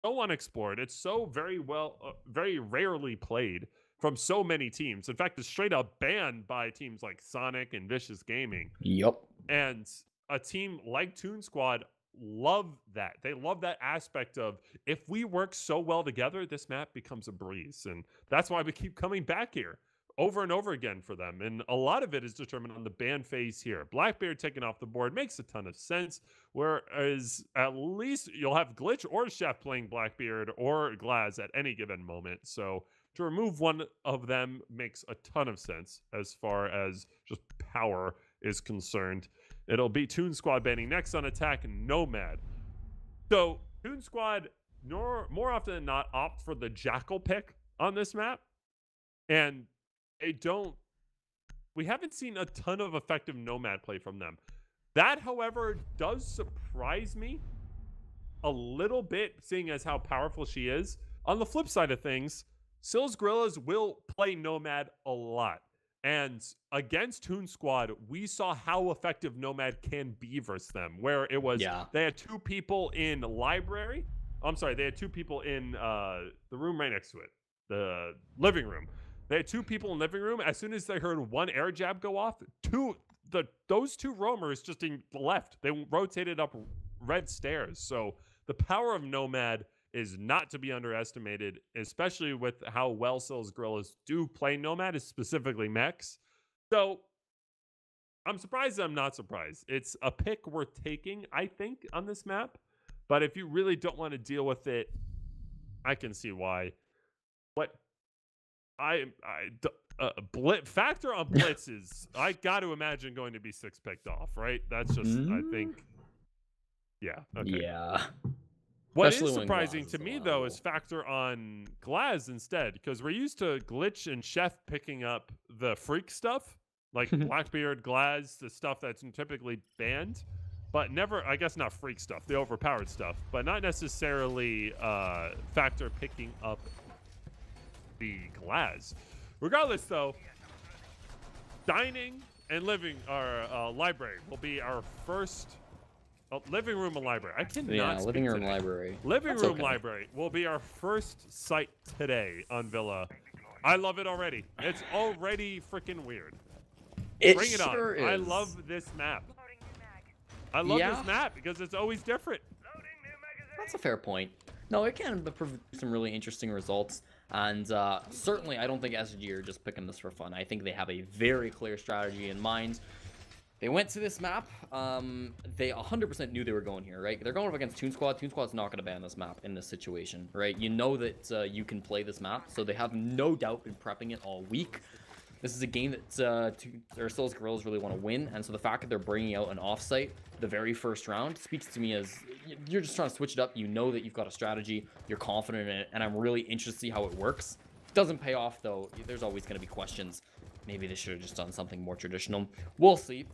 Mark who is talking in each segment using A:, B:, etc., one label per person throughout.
A: so unexplored. It's so very rarely played from so many teams. In fact, it's straight up banned by teams like Sonic and Vicious Gaming.
B: Yup.
A: And a team like Toon Squad love that. They love that aspect of, if we work so well together, this map becomes a breeze. And that's why we keep coming back here over and over again for them. And a lot of it is determined on the ban phase here. Blackbeard taken off the board makes a ton of sense. Whereas at least you'll have Glitch or Chef playing Blackbeard or Glaz at any given moment. So to remove one of them makes a ton of sense as far as just power is concerned. It'll be Toon Squad banning next on attack, Nomad. So Toon Squad more often than not opt for the Jackal pick on this map. And we haven't seen a ton of effective Nomad play from them. That, however, does surprise me a little bit, seeing as how powerful she is. On the flip side of things, Scylla's Guerrillas will play Nomad a lot. And against Toon Squad, we saw how effective Nomad can be versus them, where it was they had two people in library. I'm sorry, they had two people in the room right next to it, the living room. They had two people in living room. As soon as they heard one air jab go off, those two roamers just left. They rotated up red stairs. So the power of Nomad is not to be underestimated, especially with how well Scylla's Guerrillas do play Nomad, specifically mechs. So I'm surprised I'm not surprised. It's a pick worth taking, I think, on this map. But if you really don't want to deal with it, I can see why. But factor on blitz is, I got to imagine, going to be 6 picked off, right? That's just, I think, yeah. Okay.
B: Yeah.
A: What is surprising to me, though, is factor on Glaz instead, because we're used to Glitch and Chef picking up the freak stuff, like Blackbeard, Glaz, the stuff that's typically banned, but never, I guess not freak stuff, the overpowered stuff, but not necessarily factor picking up the Glaz. Regardless, though, dining and library will be our first. Living room and library. I cannot.
B: Living room
A: today.
B: library.
A: Living room library will be our first site today on Villa. I love it already. It's already freaking weird. Bring it on.
B: Is.
A: I love this map. I love this map because it's always different.
B: That's a fair point. No, it can produce some really interesting results. And certainly, I don't think SG are just picking this for fun. I think they have a very clear strategy in mind. They went to this map. They 100% knew they were going here, right? They're going up against Toon Squad. Toon Squad's not going to ban this map in this situation, right? You know that you can play this map, so they have no doubt been prepping it all week. This is a game that Scylla's Guerrillas really want to win, and so the fact that they're bringing out an offsite the very first round speaks to me as you're just trying to switch it up. You know that you've got a strategy, you're confident in it, and I'm really interested to see how it works. If it doesn't pay off, though, there's always going to be questions. Maybe they should have just done something more traditional. We'll see.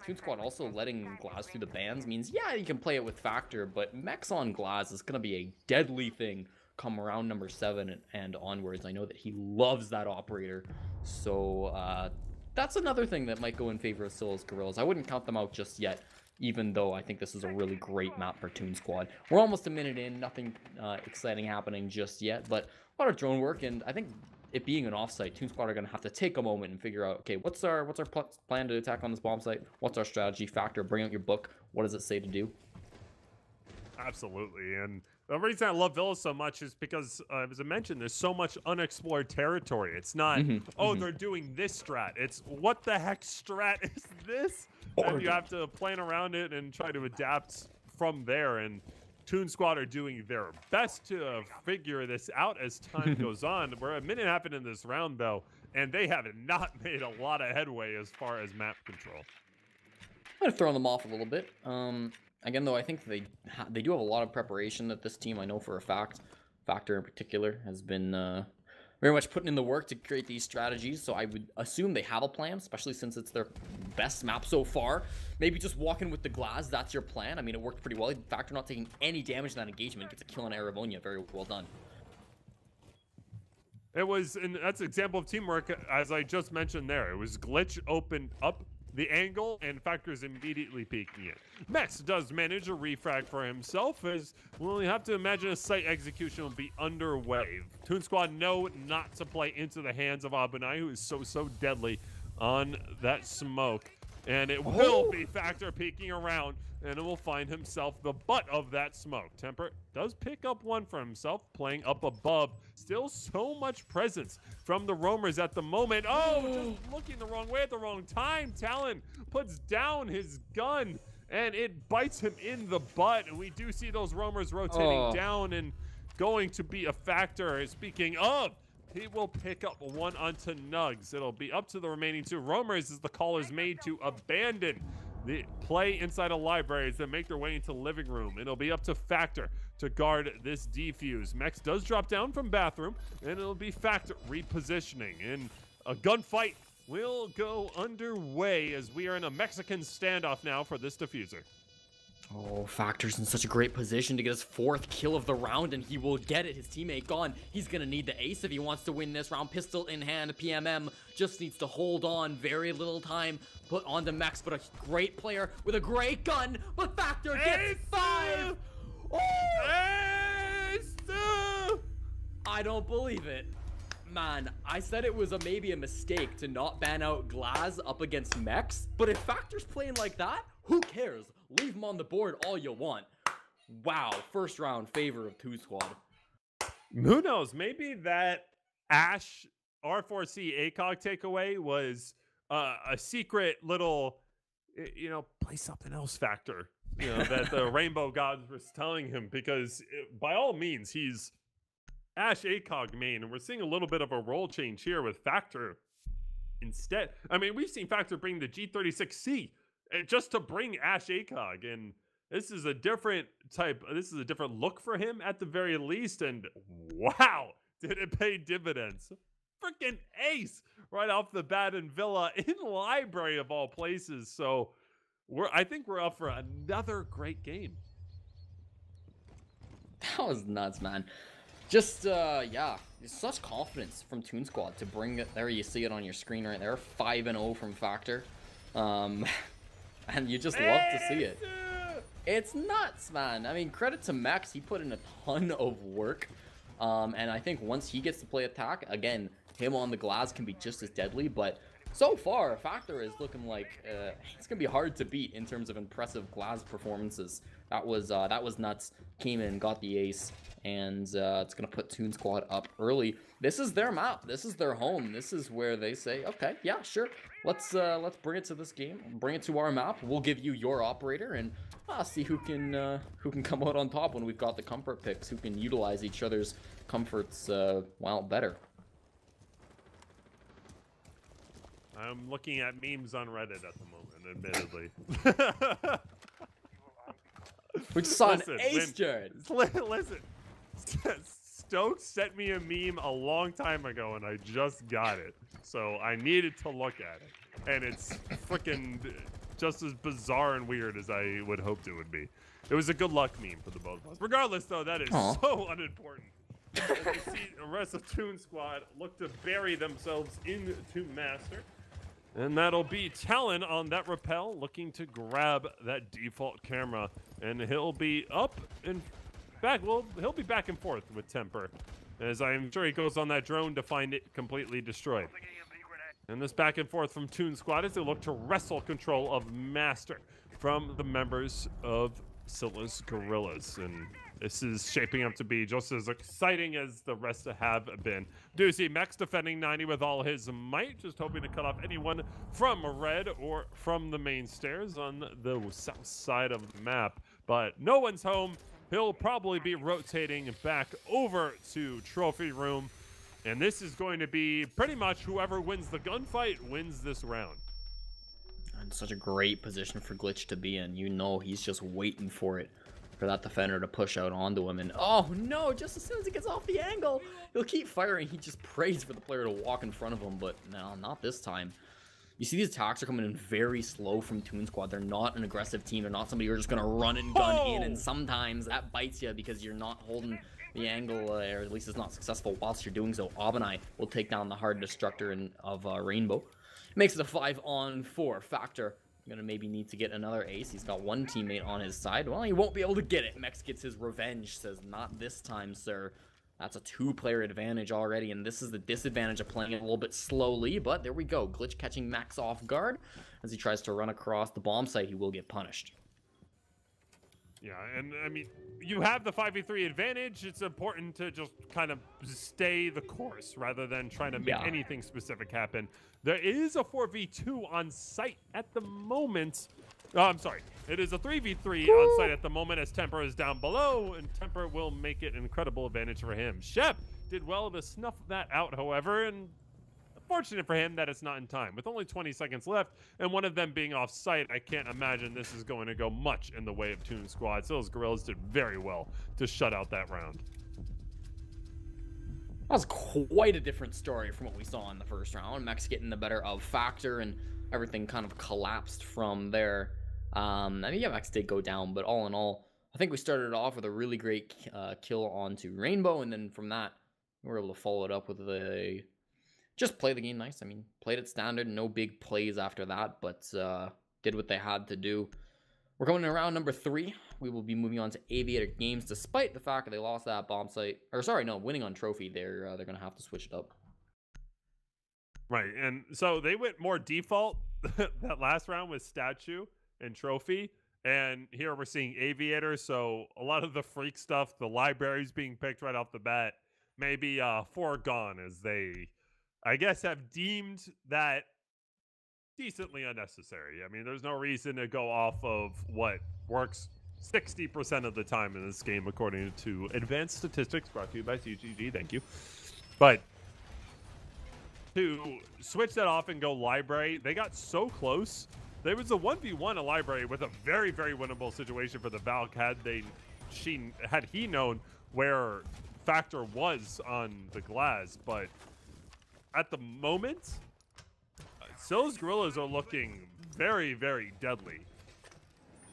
B: Toon Squad also letting Glaz through the bans means, yeah, you can play it with Factor, but mechs on Glaz is going to be a deadly thing come around number 7 and onwards. I know that he loves that operator. So that's another thing that might go in favor of Scylla's Guerrillas. I wouldn't count them out just yet, even though I think this is a really great map for Toon Squad. We're almost a minute in, nothing exciting happening just yet, but a lot of drone work, and I think it being an offsite, Toon Squad are going to have to take a moment and figure out, okay, what's our plan to attack on this bomb site? What's our strategy? Factor, bring out your book. What does it say to do?
A: Absolutely. And the reason I love Villa so much is because, as I mentioned, there's so much unexplored territory. It's not, they're doing this strat. It's, what the heck strat is this? And you have to plan around it and try to adapt from there. And Toon Squad are doing their best to figure this out as time goes on. We're a minute and a half into this round, though, and they have not made a lot of headway as far as map control.
B: I'm gonna throw them off a little bit. Again, though, I think they do have a lot of preparation that this team, I know for a fact, Factor in particular, has been very much putting in the work to create these strategies. So I would assume they have a plan, especially since it's their best map so far. Maybe just walking with the Glaz, that's your plan. I mean, it worked pretty well. Factor not taking any damage in that engagement, gets a kill on Aravonia. Very well done.
A: It was, and that's an example of teamwork, as I just mentioned there. It was Glitch opened up the angle, and Factor's immediately peeking it. Mex does manage a refrag for himself, as well, you have to imagine a site execution will be underway. Toon Squad know not to play into the hands of Abunai, who is so deadly on that smoke. And it will be Factor peeking around, and it will find himself the butt of that smoke. Temper does pick up one for himself, playing up above. Still so much presence from the roamers at the moment. Oh, just looking the wrong way at the wrong time. Talon puts down his gun, and it bites him in the butt. And we do see those roamers rotating down and going to be a Factor. Speaking of, he will pick up one onto Nugs. It'll be up to the remaining two roamers as the call is made to abandon the play inside a library as they make their way into living room. It'll be up to Factor to guard this defuse. Mex does drop down from bathroom, and it'll be Factor repositioning. And a gunfight will go underway as we are in a Mexican standoff now for this diffuser.
B: Oh, Factor's in such a great position to get his 4th kill of the round, and he will get it. His teammate gone. He's gonna need the ace if he wants to win this round. Pistol in hand, PMM just needs to hold on. Very little time put on to Mex, but a great player with a great gun. But Factor gets 5! Oh!
A: Ace!
B: I don't believe it. Man, I said it was maybe a mistake to not ban out Glaz up against Mex, but if Factor's playing like that, who cares? Leave him on the board all you want. Wow, first round favor of Toon Squad.
A: Who knows? Maybe that Ash R4C ACOG takeaway was a secret little, play something else factor, that the Rainbow Gods was telling him, because by all means, he's Ash ACOG main, and we're seeing a little bit of a role change here with Factor instead. I mean, we've seen Factor bring the G36C just to bring Ash ACOG, and this is a different look for him at the very least, and wow, did it pay dividends. Freaking ace right off the bat in Villa, in library of all places. So I think we're up for another great game.
B: That was nuts, man. Just, yeah, such confidence from Toon Squad to bring it. There you see it on your screen right there, 5-0 from Factor. And you just love to see it. It's nuts, man. I mean, credit to Max. He put in a ton of work. And I think once he gets to play attack, again, him on the glass can be just as deadly. But so far, Factor is looking like it's going to be hard to beat in terms of impressive glass performances. That was nuts. Came in, got the ace, and it's going to put Toon Squad up early. This is their map. This is their home. This is where they say, okay, yeah, sure. Let's bring it to this game. Bring it to our map. We'll give you your operator, and see who can come out on top when we've got the comfort picks. Who can utilize each other's comforts better.
A: I'm looking at memes on Reddit at the moment, admittedly.
B: We just saw an ace, Jared.
A: Listen, Stokes sent me a meme a long time ago, and I just got it. So I needed to look at it. And it's freaking just as bizarre and weird as I would hoped it would be. It was a good luck meme for the both of us. Regardless, though, that is so unimportant. As you see the rest of Toon Squad look to bury themselves into Master. And that'll be Talon on that rappel, looking to grab that default camera. And he'll be up and back. Well, he'll be back and forth with Temper, as I'm sure he goes on that drone to find it completely destroyed. And this back and forth from Toon Squad as they look to wrestle control of Master from the members of Scylla's Guerrillas. And this is shaping up to be just as exciting as the rest have been. Do see Mex defending 90 with all his might, just hoping to cut off anyone from red or from the main stairs on the south side of the map. But no one's home. He'll probably be rotating back over to Trophy Room. And this is going to be pretty much whoever wins the gunfight wins this round.
B: And such a great position for Glitch to be in. You know he's just waiting for it, for that defender to push out onto him. And oh no, just as soon as he gets off the angle, he'll keep firing. He just prays for the player to walk in front of him, but no, not this time. You see these attacks are coming in very slow from Toon Squad. They're not an aggressive team. They're not somebody you're just going to run and gun in, and sometimes that bites you because you're not holding the angle, or at least it's not successful whilst you're doing so. Abunai will take down the hard destructor of Rainbow. Makes it a 5-on-4. Factor gonna maybe need to get another ace. He's got one teammate on his side. Well, he won't be able to get it. Mex gets his revenge, says, not this time, sir. That's a 2-player advantage already, and this is the disadvantage of playing it a little bit slowly, but there we go. Glitch catching Max off guard. As he tries to run across the bomb site, he will get punished.
A: Yeah, and I mean, you have the 5v3 advantage. It's important to just kind of stay the course rather than trying to make anything specific happen. There is a 4v2 on site at the moment. Oh, I'm sorry. It is a 3v3 on site at the moment as Temper is down below, and Temper will make it an incredible advantage for him. Shep did well to snuff that out, however, and fortunate for him that it's not in time. With only 20 seconds left and one of them being off site, I can't imagine this is going to go much in the way of Toon Squad. So those Guerrillas did very well to shut out that round.
B: That was quite a different story from what we saw in the first round. Mex getting the better of Factor, and everything kind of collapsed from there. I mean, yeah, Mex did go down, but all in all, I think we started off with a really great kill onto Rainbow, and then from that, we were able to follow it up with a... just play the game nice. I mean, played it standard, no big plays after that, but did what they had to do. We're going to round number 3. We will be moving on to Aviator Games, despite the fact that they lost that bomb site. Or sorry, no, winning on Trophy. They're going to have to switch it up.
A: Right, and so they went more default that last round with Statue and Trophy. And here we're seeing Aviator, so a lot of the freak stuff, the libraries being picked right off the bat, maybe foregone as they... I guess have deemed that decently unnecessary. I mean, there's no reason to go off of what works 60% of the time in this game, according to advanced statistics brought to you by CGG. Thank you. But to switch that off and go library, they got so close. There was a 1v1 a library with a very, very winnable situation for the Valk had he known where Factor was on the glass, but at the moment, Scylla's Guerrillas are looking very, very deadly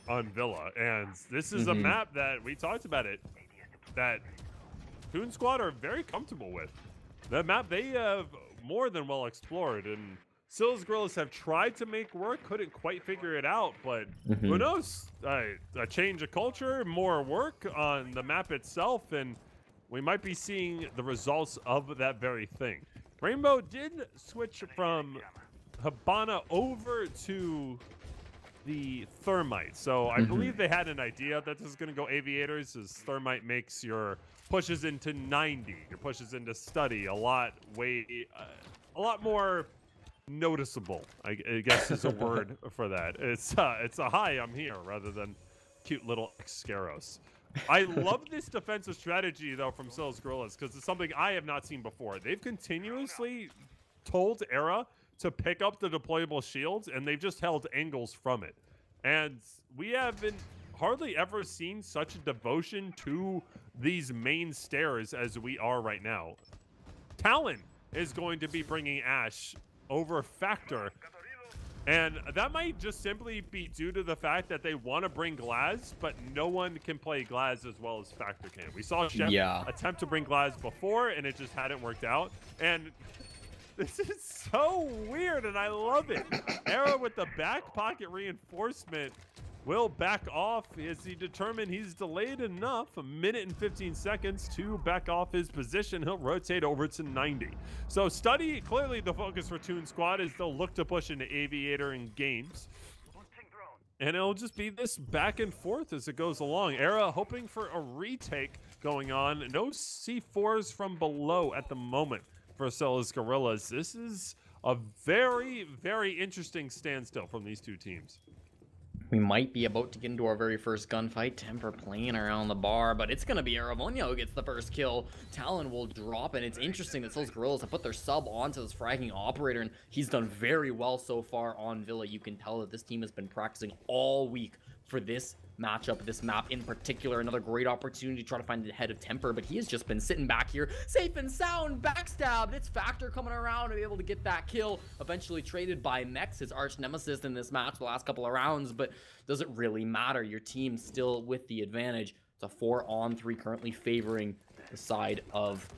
A: on Villa. And this is a map that we talked about that Toon Squad are very comfortable with. That map they have more than well explored. And Scylla's Guerrillas have tried to make work, couldn't quite figure it out. But who knows? A change of culture, more work on the map itself, and we might be seeing the results of that very thing. Rainbow did switch from Habana over to the Thermite. So I believe they had an idea that this is going to go Aviators, as Thermite makes your pushes into 90, your pushes into study a lot more noticeable, I guess is a word for that. It's a hi, I'm here, rather than cute little Scaros. I love this defensive strategy, though, from Scylla's Guerrillas, because it's something I have not seen before. They've continuously told Era to pick up the deployable shields, and they've just held angles from it. And we haven't hardly ever seen such a devotion to these main stairs as we are right now. Talon is going to be bringing Ash over Factor. And that might just simply be due to the fact that they want to bring Glaz, but no one can play Glaz as well as Factor can. We saw Chef attempt to bring Glaz before, and it just hadn't worked out. And this is so weird, and I love it. Era with the back pocket reinforcement will back off as he determined he's delayed enough, 1 minute and 15 seconds to back off his position. He'll rotate over to 90. So study, clearly the focus for Toon Squad is they'll look to push into Aviator in games. And it'll just be this back and forth as it goes along. Era hoping for a retake going on. No C4s from below at the moment for Scylla's Guerrillas. This is a very, very interesting standstill from these two teams.
B: We might be about to get into our very first gunfight. Temper playing around the bar, but it's going to be Aramonio who gets the first kill. Talon will drop, and it's interesting that those Guerrillas have put their sub onto this fragging operator, and he's done very well so far on Villa. You can tell that this team has been practicing all week for this matchup, this map in particular. Another great opportunity to try to find the head of Temper, but he has just been sitting back here, safe and sound, backstabbed. It's Factor coming around to be able to get that kill, eventually traded by Mex, his arch nemesis in this match the last couple of rounds, but does it really matter? Your team's still with the advantage. It's a 4-on-3 currently favoring the side of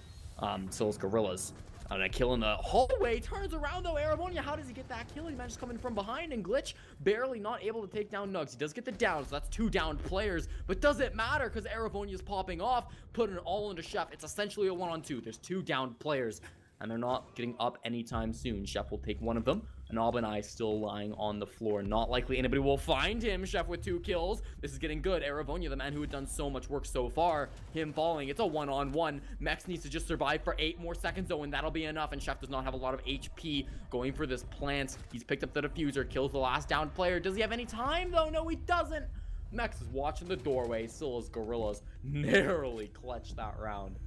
B: Scylla's Guerrillas. And a kill in the hallway, turns around though. Aravonia, how does he get that kill? He manages coming from behind, and Glitch barely not able to take down Nugs. He does get the down, so that's 2 downed players, but does it matter because Aravonia is popping off, putting it all into Chef. It's essentially a 1-on-2. There's 2 downed players, and they're not getting up anytime soon. Chef will take one of them. Nob and I still lying on the floor. Not likely anybody will find him. Chef with 2 kills. This is getting good. Aravonia, the man who had done so much work so far, him falling. It's a 1-on-1. Mex needs to just survive for 8 more seconds though, and that'll be enough. And Chef does not have a lot of HP going for this plant. He's picked up the diffuser, kills the last downed player. Does he have any time though? No, he doesn't. Mex is watching the doorway. Scylla's Guerrillas narrowly clutched that round.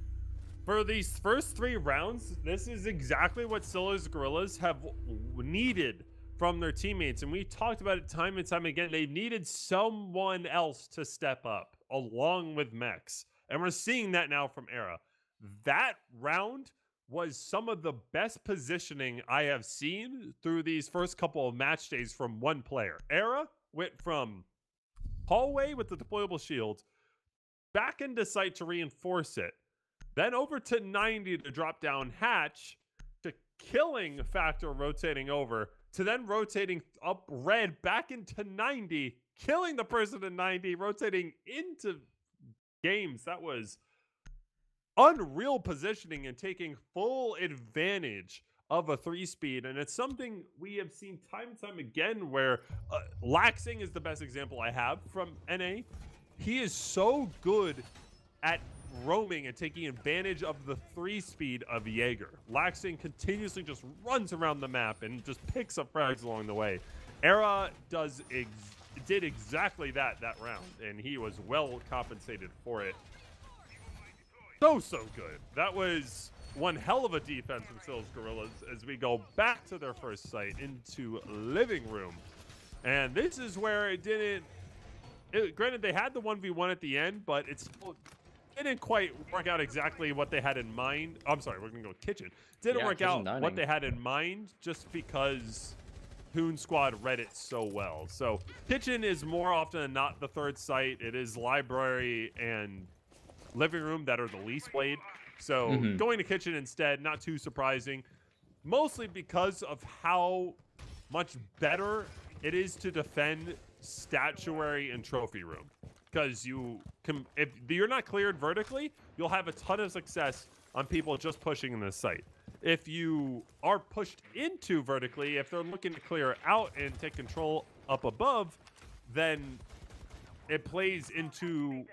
A: For these first 3 rounds, this is exactly what Scylla's Guerrillas have needed from their teammates. And we talked about it time and time again. They needed someone else to step up along with Mex. And we're seeing that now from Era. That round was some of the best positioning I have seen through these first couple of match days from one player. Era went from hallway with the deployable shield back into site to reinforce it. Then over to 90 to drop down hatch, to killing Factor rotating over, to then rotating up red back into 90, killing the person in 90, rotating into games. That was unreal positioning and taking full advantage of a 3-speed. And it's something we have seen time and time again where Laxing is the best example I have from NA. He is so good at roaming and taking advantage of the 3-speed of Jaeger. Laxing continuously just runs around the map and just picks up frags along the way. Era did exactly that round, and he was well compensated for it. So good. That was one hell of a defense from Scylla's Guerrillas as we go back to their first site into living room. And this is where granted, they had the 1v1 at the end, but it didn't quite work out exactly what they had in mind. I'm sorry, we're going to go kitchen. Didn't work out what they had in mind just because Hoon Squad read it so well. So kitchen is more often than not the third site. It is library and living room that are the least played. So going to kitchen instead, not too surprising. Mostly because of how much better it is to defend statuary and trophy room. Because if you're not cleared vertically, you'll have a ton of success on people just pushing in this site. If you are pushed into vertically, if they're looking to clear out and take control up above, then it plays into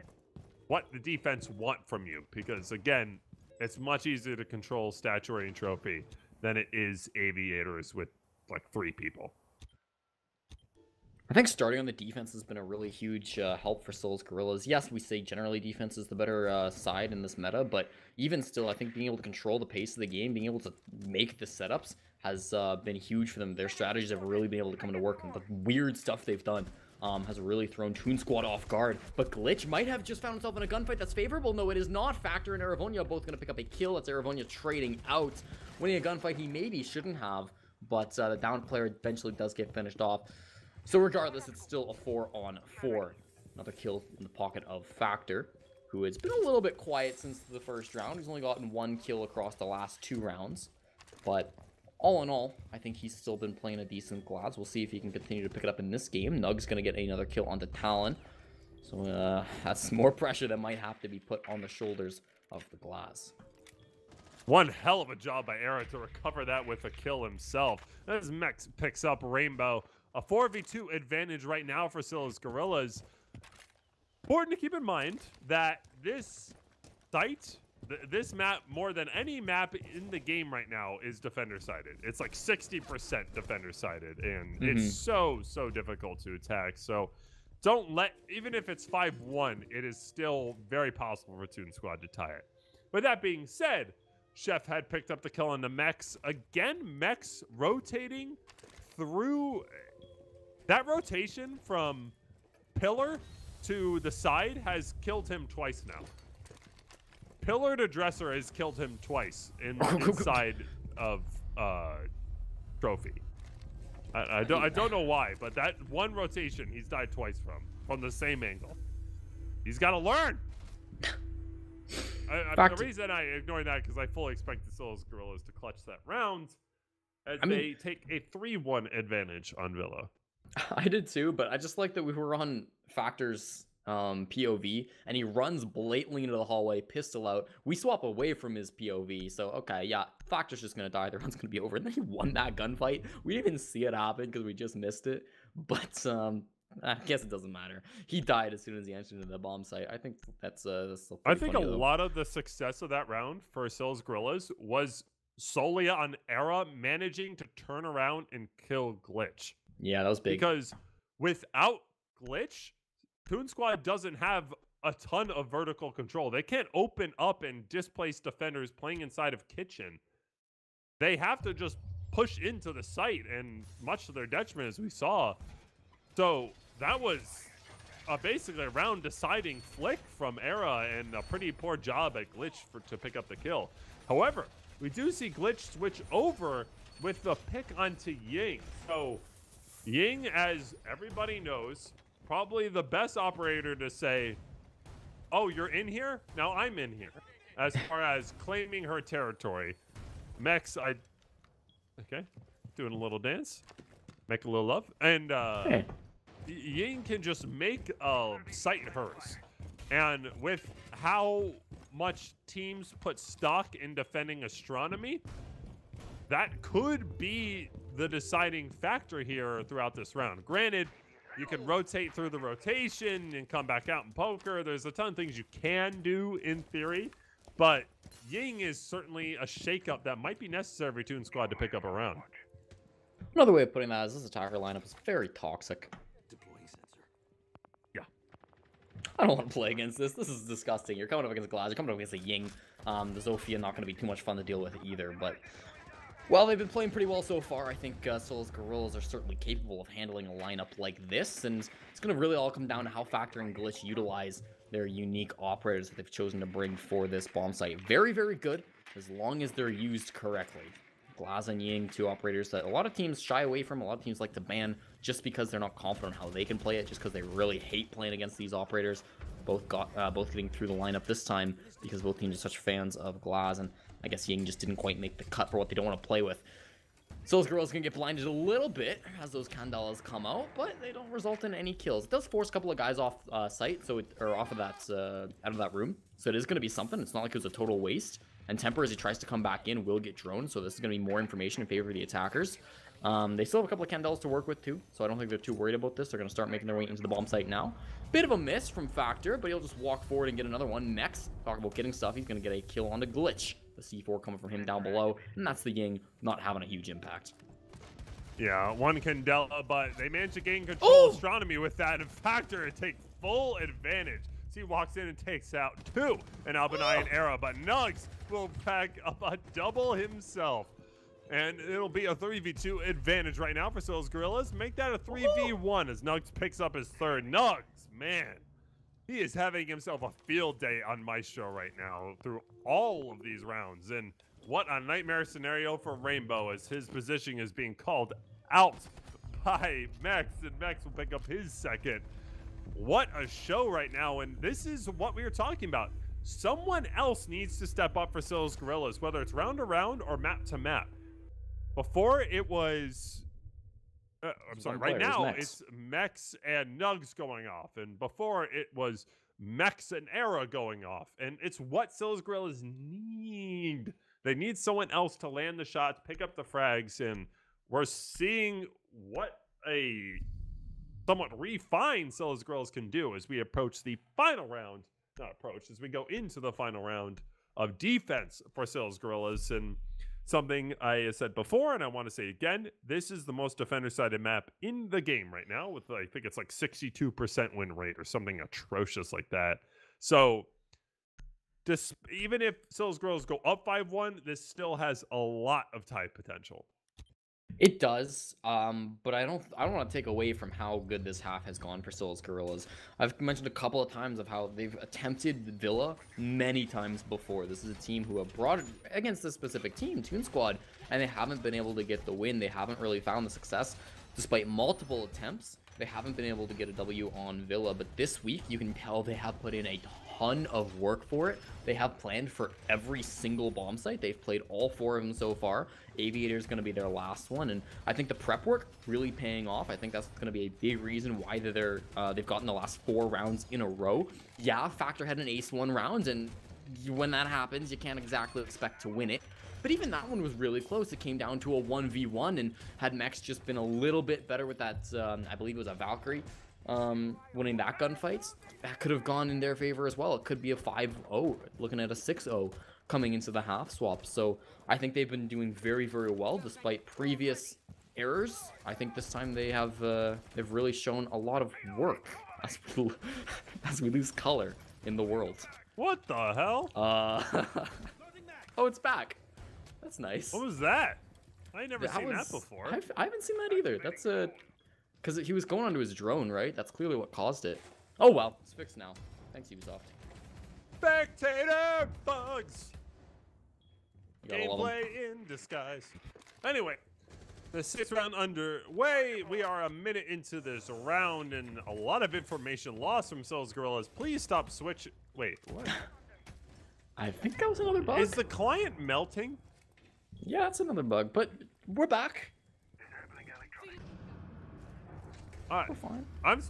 A: what the defense want from you. Because again, it's much easier to control statuary and trophy than it is aviators with like 3 people.
B: I think starting on the defense has been a really huge help for Scylla's Guerrillas. Yes, we say generally defense is the better side in this meta, but even still, I think being able to control the pace of the game, being able to make the setups has been huge for them. Their strategies have really been able to come into work, and the weird stuff they've done has really thrown Toon Squad off guard. But Glitch might have just found himself in a gunfight that's favorable. No, it is not. Factor and Aravonia both going to pick up a kill. It's Aravonia trading out. Winning a gunfight he maybe shouldn't have, but the downed player eventually does get finished off. So regardless, it's still a 4-on-4. Another kill in the pocket of Factor, who has been a little bit quiet since the first round. He's only gotten 1 kill across the last 2 rounds. But all in all, I think he's still been playing a decent Glads. We'll see if he can continue to pick it up in this game. Nug's going to get another kill onto Talon. So that's more pressure that might have to be put on the shoulders of the Glass.
A: One hell of a job by Era to recover that with a kill himself. As Mex picks up Rainbow. A 4v2 advantage right now for Scylla's Guerrillas. Important to keep in mind that this site, this map, more than any map in the game right now, is defender-sided. It's like 60% defender-sided, and it's so difficult to attack. So don't let, even if it's 5-1, it is still very possible for Toon Squad to tie it. With that being said, Chef had picked up the kill on the Mex. Again, Mex rotating through... That rotation from pillar to the side has killed him twice now. Pillar to dresser has killed him twice inside of trophy. I don't know why, but that one rotation he's died twice from the same angle. He's got to learn. The reason I ignore that because I fully expect the Scilla Guerrillas to clutch that round as they take a 3-1 advantage on Villa.
B: I did too, but I just like that we were on Factor's POV, and he runs blatantly into the hallway, pistol out. We swap away from his POV, so okay, yeah, Factor's just gonna die. The run's gonna be over, and then he won that gunfight. We didn't even see it happen because we just missed it, but I guess it doesn't matter. He died as soon as he entered into the bomb site. I think that's
A: I think funny, a lot of the success of that round for Scilla Guerrillas was solely on Era managing to turn around and kill Glitch.
B: Yeah, that was big.
A: Because without Glitch, Toon Squad doesn't have a ton of vertical control. They can't open up and displace defenders playing inside of Kitchen. They have to just push into the site, and much to their detriment, as we saw. So that was basically a round-deciding flick from Era, and a pretty poor job at Glitch to pick up the kill. However, we do see Glitch switch over with the pick onto Ying. So Ying, as everybody knows, probably the best operator to say, oh, you're in here? Now I'm in here. As far as claiming her territory. Mex, okay, doing a little dance. Make a little love. And
B: hey.
A: Ying can just make a site hers. And with how much teams put stock in defending astronomy, that could be the deciding factor here throughout this round. Granted, you can rotate through the rotation and come back out and poker. There's a ton of things you can do in theory, but Ying is certainly a shakeup that might be necessary for Toon Squad to pick up a round.
B: Another way of putting that is this attacker lineup is very toxic.
A: Yeah.
B: I don't want to play against this. This is disgusting. You're coming up against Glass. You're coming up against a Ying. The Zofia not going to be too much fun to deal with either, but while they've been playing pretty well so far, I think Scilla Guerrillas are certainly capable of handling a lineup like this, and it's going to really all come down to how Factor and Glitch utilize their unique operators that they've chosen to bring for this bomb site. Very, very good, as long as they're used correctly. Glaz and Ying, two operators that a lot of teams shy away from, a lot of teams like to ban just because they're not confident how they can play it, just because they really hate playing against these operators. Both getting through the lineup this time because both teams are such fans of Glaz, and I guess Ying just didn't quite make the cut for what they don't want to play with. Scilla Guerrillas gonna get blinded a little bit as those Candelas come out, but they don't result in any kills. It does force a couple of guys off site, or off of that out of that room. So it is gonna be something. It's not like it was a total waste. And Temper, as he tries to come back in, will get droned. So this is gonna be more information in favor of the attackers. They still have a couple of Candelas to work with too, so I don't think they're too worried about this. They're gonna start making their way into the bomb site now. Bit of a miss from Factor, but he'll just walk forward and get another one. Next, talk about getting stuff. He's gonna get a kill on the Glitch. The C4 coming from him down below, and that's the Ying not having a huge impact.
A: Yeah, one Candela, but they managed to gain control of astronomy with that, and Factor to take full advantage. So he walks in and takes out two, an Albinai and Era, but Nugs will pack up a double himself. And it'll be a 3v2 advantage right now for Scilla Guerrillas. Make that a 3v1 as Nugs picks up his third. Nugs, man, he is having himself a field day on Maestro right now through all of these rounds. And what a nightmare scenario for Rainbow as his position is being called out by Mex, and Mex will pick up his second. What a show right now, and this is what we were talking about. Someone else needs to step up for Scilla Guerrillas, whether it's round to round or map to map. Before it was, I'm sorry, right now it's Mex and Nugs going off, and before it was Mex and Era going off, and it's what Scilla Guerrillas need. They need someone else to land the shots, pick up the frags, and we're seeing what a somewhat refined Scilla Guerrillas can do as we approach the final round. Not approach, as we go into the final round of defense for Scilla Guerrillas. And something I said before, and I want to say again, this is the most defender-sided map in the game right now with, I think it's like 62% win rate or something atrocious like that. So even if Scilla Guerrillas go up 5-1, this still has a lot of tie potential.
B: It does, but I don't want to take away from how good this half has gone for Scilla Guerrillas. I've mentioned a couple of times of how they've attempted Villa many times before. This is a team who have brought it against this specific team, Toon Squad, and they haven't been able to get the win. They haven't really found the success. Despite multiple attempts, they haven't been able to get a W on Villa, but this week you can tell they have put in a ton of work for it. They have planned for every single bomb site. They've played all 4 of them so far. Aviator is going to be their last one, and I think the prep work really paying off. I think that's going to be a big reason why they've gotten the last 4 rounds in a row. Yeah, Factor had an ace 1 round, and when that happens, you can't exactly expect to win it. But even that one was really close. It came down to a 1v1, and had Mex just been a little bit better with that, I believe it was a Valkyrie, winning that gunfight, that could have gone in their favor as well. It could be a 5-0, looking at a 6-0 coming into the half swap. So I think they've been doing very, very well despite previous errors. I think this time they've really shown a lot of work as we lose color in the world.
A: What the hell?
B: Oh, it's back. That's nice.
A: What was that? I ain't never seen that before.
B: I haven't seen that either. That's because he was going onto his drone, right? That's clearly what caused it. Oh well, it's fixed now. Thanks, Ubisoft.
A: Spectator bugs.
B: You gotta love 'em.
A: Gameplay in disguise. Anyway, the 6th round underway. We are a minute into this round, and a lot of information lost from Guerrillas. Please stop switch. Wait, what?
B: I think that was another bug.
A: Is the client melting?
B: Yeah, that's another bug, but we're back.
A: All right.
B: We're fine.
A: I'm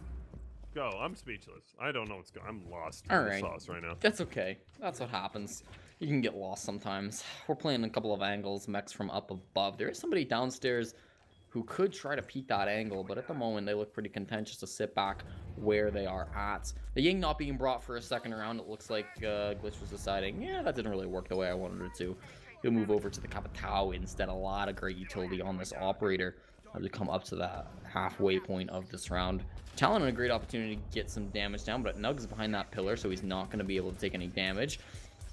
A: speechless. I don't know what's going. I'm lost
B: All
A: in the
B: right.
A: sauce right now.
B: That's okay. That's what happens. You can get lost sometimes. We're playing a couple of angles, mechs from up above. There is somebody downstairs who could try to peek that angle, but at the moment they look pretty contentious to sit back where they are at. The Ying not being brought for a second round, it looks like Glitch was deciding, yeah, that didn't really work the way I wanted it to. He'll move over to the Capitao instead. A lot of great utility on this operator to come up to that halfway point of this round. Talon had a great opportunity to get some damage down, but Nugs behind that pillar, so he's not going to be able to take any damage.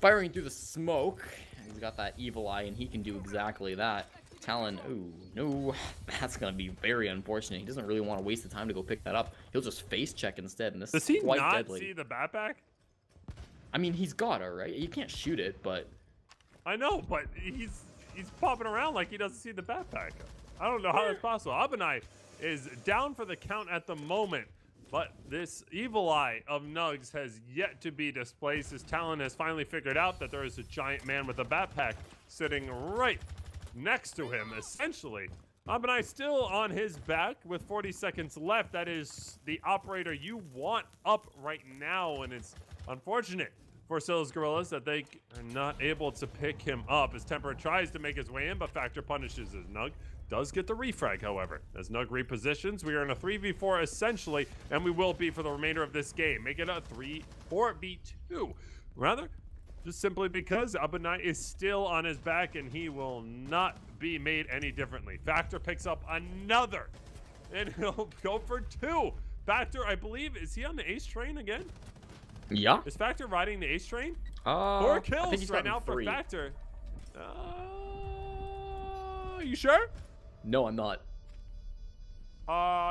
B: Firing through the smoke, he's got that evil eye, and he can do exactly that. Talon, ooh, no, that's going to be very unfortunate. He doesn't really want to waste the time to go pick that up. He'll just face check instead, and this
A: Does
B: is
A: he
B: quite
A: not
B: deadly.
A: see the backpack?
B: I mean, he's got her, right? You can't shoot it, but...
A: I know, but he's popping around like he doesn't see the backpack. I don't know how that's possible. Abanai is down for the count at the moment, but this evil eye of Nugs has yet to be displaced. His Talon has finally figured out that there is a giant man with a backpack sitting right next to him, essentially. Abanai still on his back with 40 seconds left. That is the operator you want up right now, and it's unfortunate for Guerrillas that they are not able to pick him up. As Temper tries to make his way in, but Factor punishes his Nug. Does get the refrag, however. As Nug repositions, we are in a 3v4 essentially, and we will be for the remainder of this game. Make it a 4v2. Rather, just simply because Abanai is still on his back and he will not be made any differently. Factor picks up another, and he'll go for 2. Factor, I believe, is he on the ace train again?
B: Yeah.
A: Is Factor riding the ace train? 4
B: I think
A: kills
B: he's
A: right
B: gotten
A: now
B: 3.
A: for Factor. You sure?
B: No, I'm not.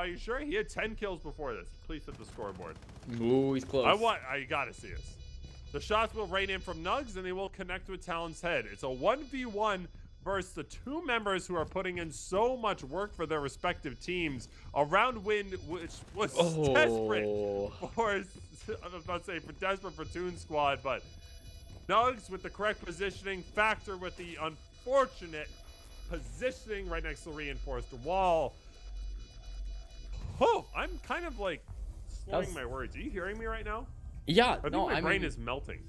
A: You sure? He had 10 kills before this. Please hit the scoreboard.
B: Ooh, he's close.
A: I gotta see this. The shots will rain in from Nugs, and they will connect with Talon's head. It's a 1v1 versus the 2 members who are putting in so much work for their respective teams. A round win which was desperate for, I was about to say, for desperate for Toon Squad, but Nugs with the correct positioning, Factor with the unfortunate positioning right next to the reinforced wall. Oh, I'm kind of like slurring my words. Are you hearing me right now?
B: Yeah,
A: I think my brain is melting.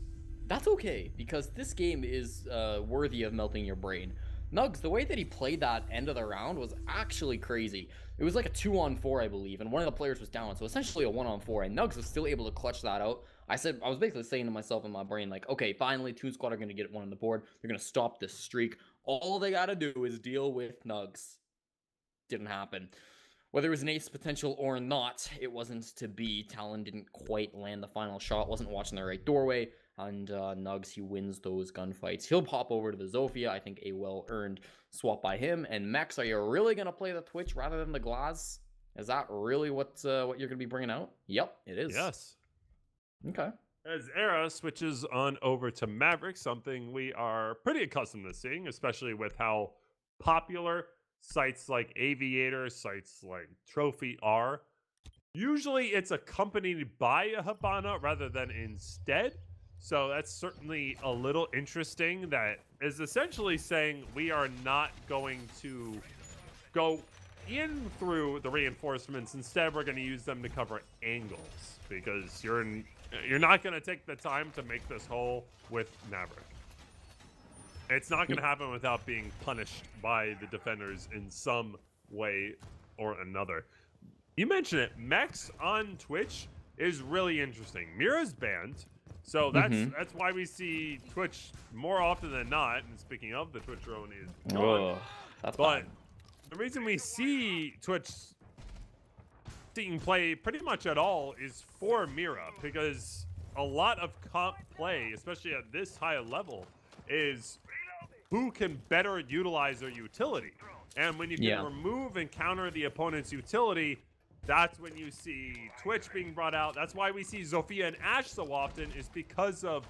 B: That's okay, because this game is worthy of melting your brain. Nugs, the way that he played that end of the round was actually crazy. It was like a 2-on-4, I believe, and one of the players was down, so essentially a 1-on-4, and Nugs was still able to clutch that out. I was basically saying to myself in my brain, like, okay, finally, Toon Squad are going to get one on the board. They're going to stop this streak. All they got to do is deal with Nugs. Didn't happen. Whether it was an ace potential or not, it wasn't to be. Talon didn't quite land the final shot, wasn't watching the right doorway, and Nugs, he wins those gunfights. He'll pop over to the Zofia, I think a well-earned swap by him. And Max, are you really going to play the Twitch rather than the Glass? Is that really what you're going to be bringing out? Yep, it is.
A: Yes.
B: Okay.
A: As Era switches on over to Maverick, something we are pretty accustomed to seeing, especially with how popular sites like Aviator, sites like Trophy are. Usually it's accompanied by a Habana rather than instead. So that's certainly a little interesting. That is essentially saying we are not going to go in through the reinforcements. Instead, we're going to use them to cover angles because you're not going to take the time to make this hole with Maverick. It's not going to happen without being punished by the defenders in some way or another. You mentioned it. Mex on Twitch is really interesting. Mira's banned, so that's why we see Twitch more often than not. And speaking of, the Twitch drone is gone.
B: That's
A: but
B: bad.
A: the reason we see Twitch seeing play pretty much at all is for Mira, because a lot of comp play, especially at this high level, is who can better utilize their utility. And when you can remove and counter the opponent's utility, that's when you see Twitch being brought out. That's why we see Zofia and Ashe so often, is because of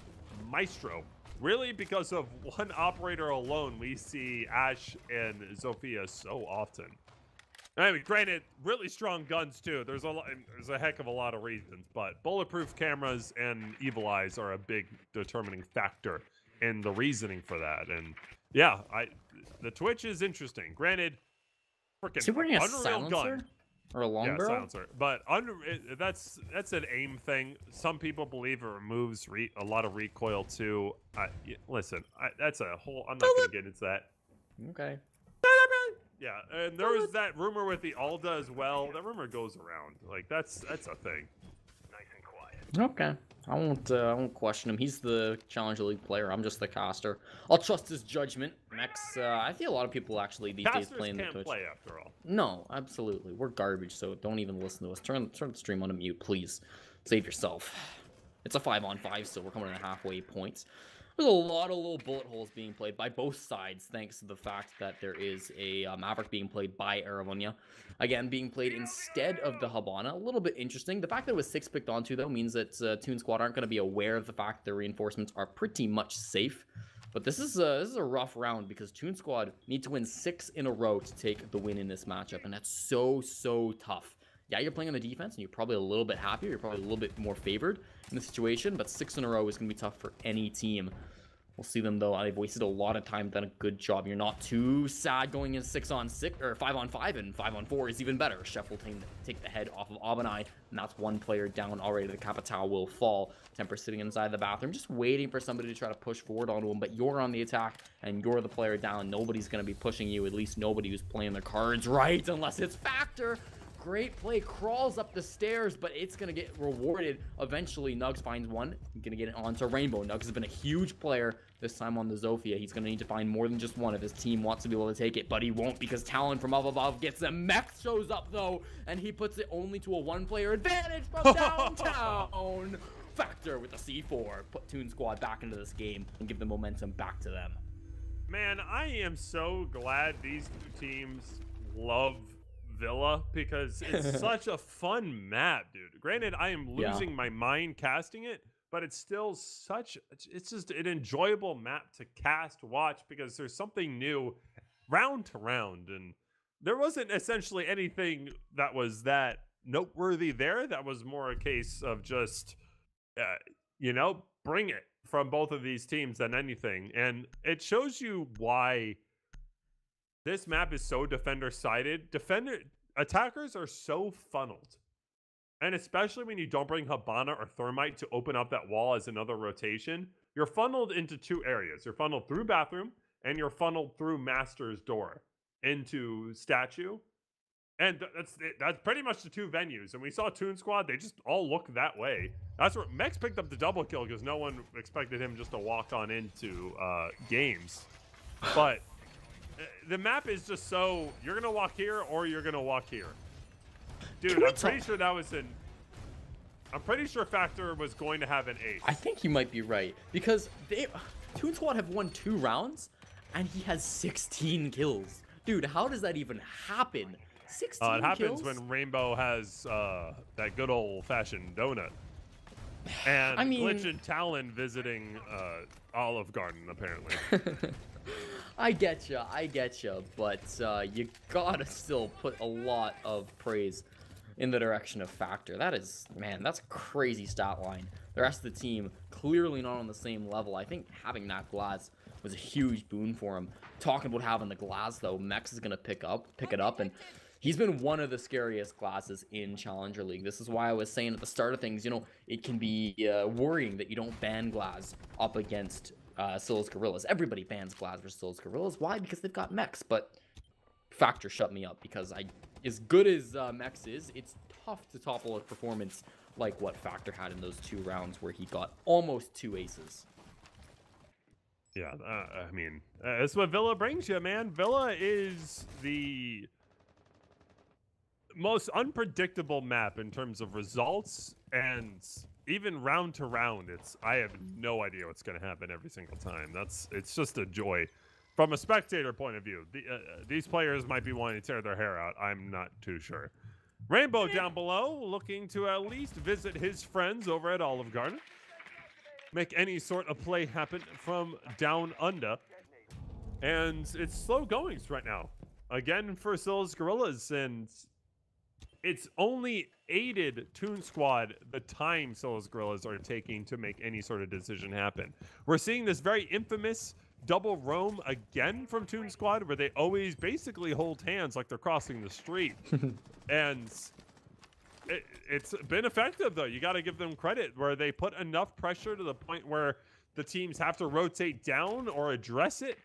A: Maestro. Really, because of one operator alone, we see Ashe and Zofia so often. I mean, granted, really strong guns too. There's a heck of a lot of reasons, but bulletproof cameras and evil eyes are a big determining factor in the reasoning for that. And yeah, the Twitch is interesting. Granted, freaking
B: a
A: unreal
B: silencer?
A: gun.
B: Or a long barrel?
A: Silencer. But that's an aim thing. Some people believe it removes a lot of recoil too. Listen, that's a whole. I'm not going to get into that.
B: Okay.
A: Yeah, and there was that rumor with the Alda as well. That rumor goes around. Like that's a thing. Nice and quiet.
B: Okay. I won't question him. He's the Challenger League player. I'm just the caster. I'll trust his judgment. Max, I see a lot of people actually these days playing the Twitch.
A: Casters can't play after all.
B: No, absolutely. We're garbage, so don't even listen to us. Turn the stream on mute, please. Save yourself. It's a 5-on-5, so we're coming in halfway points. There's a lot of little bullet holes being played by both sides, thanks to the fact that there is a Maverick being played by Aravonia. Again, being played instead of the Habana. A little bit interesting. The fact that it was 6 picked onto, though, means that Toon Squad aren't going to be aware of the fact that the reinforcements are pretty much safe. But this is a rough round because Toon Squad need to win 6 in a row to take the win in this matchup, and that's so tough. Yeah, you're playing on the defense, and you're probably a little bit happier. You're probably a little bit more favored in the situation, but 6 in a row is going to be tough for any team. We'll see them, though. They've wasted a lot of time, done a good job. You're not too sad going in 6-on-6, or 5-on-5, and 5-on-4 is even better. Chef will take the head off of Abanai, and that's one player down already. The Capitao will fall. Temper sitting inside the bathroom, just waiting for somebody to try to push forward onto him, but you're on the attack, and you're the player down. Nobody's going to be pushing you, at least nobody who's playing their cards right, unless it's Factor. Great play, crawls up the stairs, but it's going to get rewarded. Eventually, Nugs finds one. He's going to get it onto Rainbow. Nugs has been a huge player this time on the Zofia. He's going to need to find more than just one if his team wants to be able to take it, but he won't because Talon from up above gets him. Mech shows up, though, and he puts it only to a one-player advantage from downtown. Factor with the C4. Put Toon Squad back into this game and give the momentum back to them.
A: Man, I am so glad these two teams love Villa because it's such a fun map, dude. Granted, I am losing my mind casting it, but it's still it's just an enjoyable map to cast, watch, because there's something new round to round, and there wasn't essentially anything that was that noteworthy there. That was more a case of just, bring it from both of these teams than anything, and it shows you why this map is so defender-sided. Attackers are so funneled. And especially when you don't bring Habana or Thermite to open up that wall as another rotation, you're funneled into 2 areas. You're funneled through bathroom, and you're funneled through Master's door into statue. And that's pretty much the 2 venues. And we saw Toon Squad, they just all look that way. That's where Mex picked up the double kill because no one expected him just to walk on into games. But the map is just so, you're going to walk here or you're going to walk here. Dude, I'm pretty sure that was I'm pretty sure Factor was going to have an ace.
B: I think you might be right because Toon Squad have won 2 rounds and he has 16 kills. Dude, how does that even happen? 16 kills?
A: It happens when Rainbow has that good old-fashioned donut. And Glitch and Talon visiting Olive Garden, apparently.
B: I get you, but you gotta still put a lot of praise in the direction of Factor. That is, man, that's a crazy stat line. The rest of the team clearly not on the same level. I think having that glass was a huge boon for him. Talking about having the glass, though, Mex is going to pick it up, and he's been one of the scariest classes in Challenger League. This is why I was saying at the start of things, you know, it can be worrying that you don't ban Glaz up against Scylla's Guerrillas. Everybody bans Glaz versus Scylla's Guerrillas. Why? Because they've got Mex, but Factor shut me up because as good as Mex is, it's tough to topple a performance like what Factor had in those 2 rounds where he got almost 2 aces.
A: Yeah, I mean, that's what Villa brings you, man. Villa is the most unpredictable map in terms of results, and even round to round, I have no idea what's going to happen every single time. It's just a joy. From a spectator point of view, these players might be wanting to tear their hair out. I'm not too sure. Rainbow down below, looking to at least visit his friends over at Olive Garden. Make any sort of play happen from down under. And it's slow goings right now. Again for Scylla's Guerrillas, and it's only aided Toon Squad the time Scylla's Guerrillas are taking to make any sort of decision happen. We're seeing this very infamous double roam again from Toon Squad, where they always basically hold hands like they're crossing the street. And it's been effective, though. You got to give them credit, where they put enough pressure to the point where the teams have to rotate down or address it.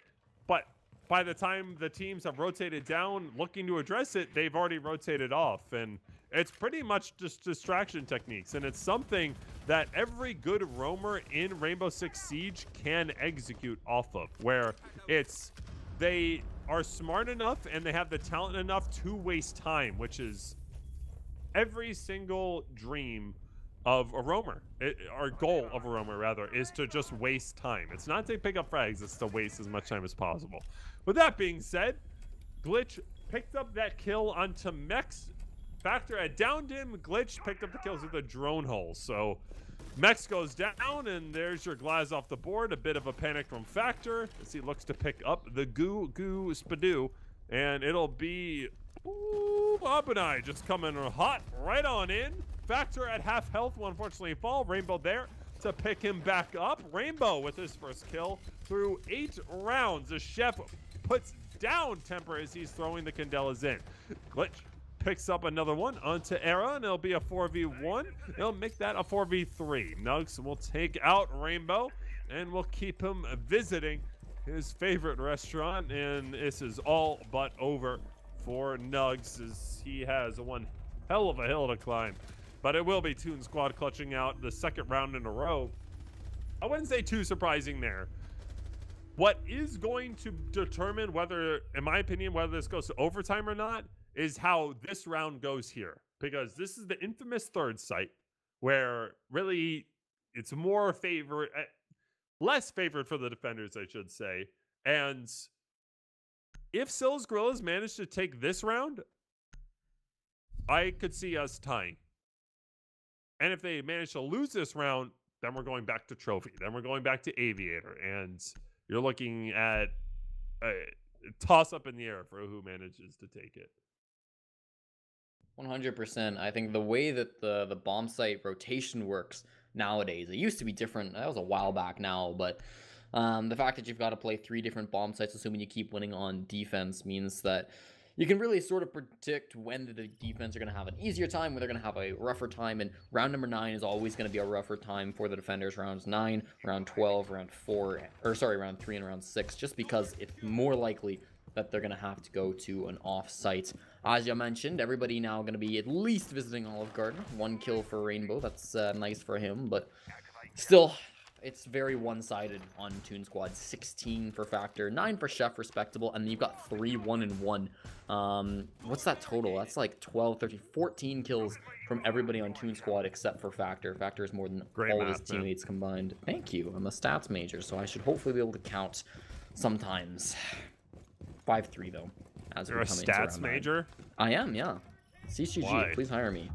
A: But by the time the teams have rotated down looking to address it, they've already rotated off. And it's pretty much just distraction techniques. And it's something that every good roamer in Rainbow Six Siege can execute off of, where they are smart enough and they have the talent enough to waste time, which is every single dream of a roamer. Our goal of a roamer, rather, is to just waste time. It's not to pick up frags, it's to waste as much time as possible. With that being said, Glitch picked up that kill onto Mex. Factor had downed him. Glitch picked up the kills with a drone hole. So Mex goes down, and there's your Glaz off the board. A bit of a panic from Factor as he looks to pick up the Goo Spadoo. And it'll be Bob and I just coming hot right on in. Factor at half health will unfortunately fall. Rainbow there to pick him back up. Rainbow with his first kill through 8 rounds. The chef puts down Temper as he's throwing the Candelas in. Glitch picks up another one onto Era, and it'll be a 4v1. It'll make that a 4v3. Nugs will take out Rainbow, and we'll keep him visiting his favorite restaurant, and this is all but over for Nugs, as he has one hell of a hill to climb. But it will be Toon Squad clutching out the second round in a row. I wouldn't say too surprising there. What is going to determine whether, in my opinion, whether this goes to overtime or not is how this round goes here. Because this is the infamous third site, where really it's more favored, less favored for the defenders, I should say. And if Scylla's Guerrillas manage to take this round, I could see us tying. And if they manage to lose this round, then we're going back to Trophy. Then we're going back to Aviator. And you're looking at a toss up in the air for who manages to take it.
B: 100%. I think the way that the bomb site rotation works nowadays, it used to be different. That was a while back now, but the fact that you've got to play 3 different bomb sites, assuming you keep winning on defense, means that you can really sort of predict when the defense are going to have an easier time, when they're going to have a rougher time, and round number 9 is always going to be a rougher time for the defenders. Rounds 9, round 12, round 3, and round 6, just because it's more likely that they're going to have to go to an off-site. As you mentioned, everybody now going to be at least visiting Olive Garden. 1 kill for Rainbow. That's nice for him, but still, it's very one-sided on Toon Squad. 16 for Factor, 9 for Chef, respectable, and then you've got 3 1-1. What's that total? That's like 12, 13, 14 kills from everybody on Toon Squad except for Factor. Factor is more than all of his teammates combined. Thank you. I'm a stats major, so I should hopefully be able to count sometimes. 5-3 though. As
A: you're a stats major?
B: I am, yeah. CCG,
A: Why?
B: Please hire me.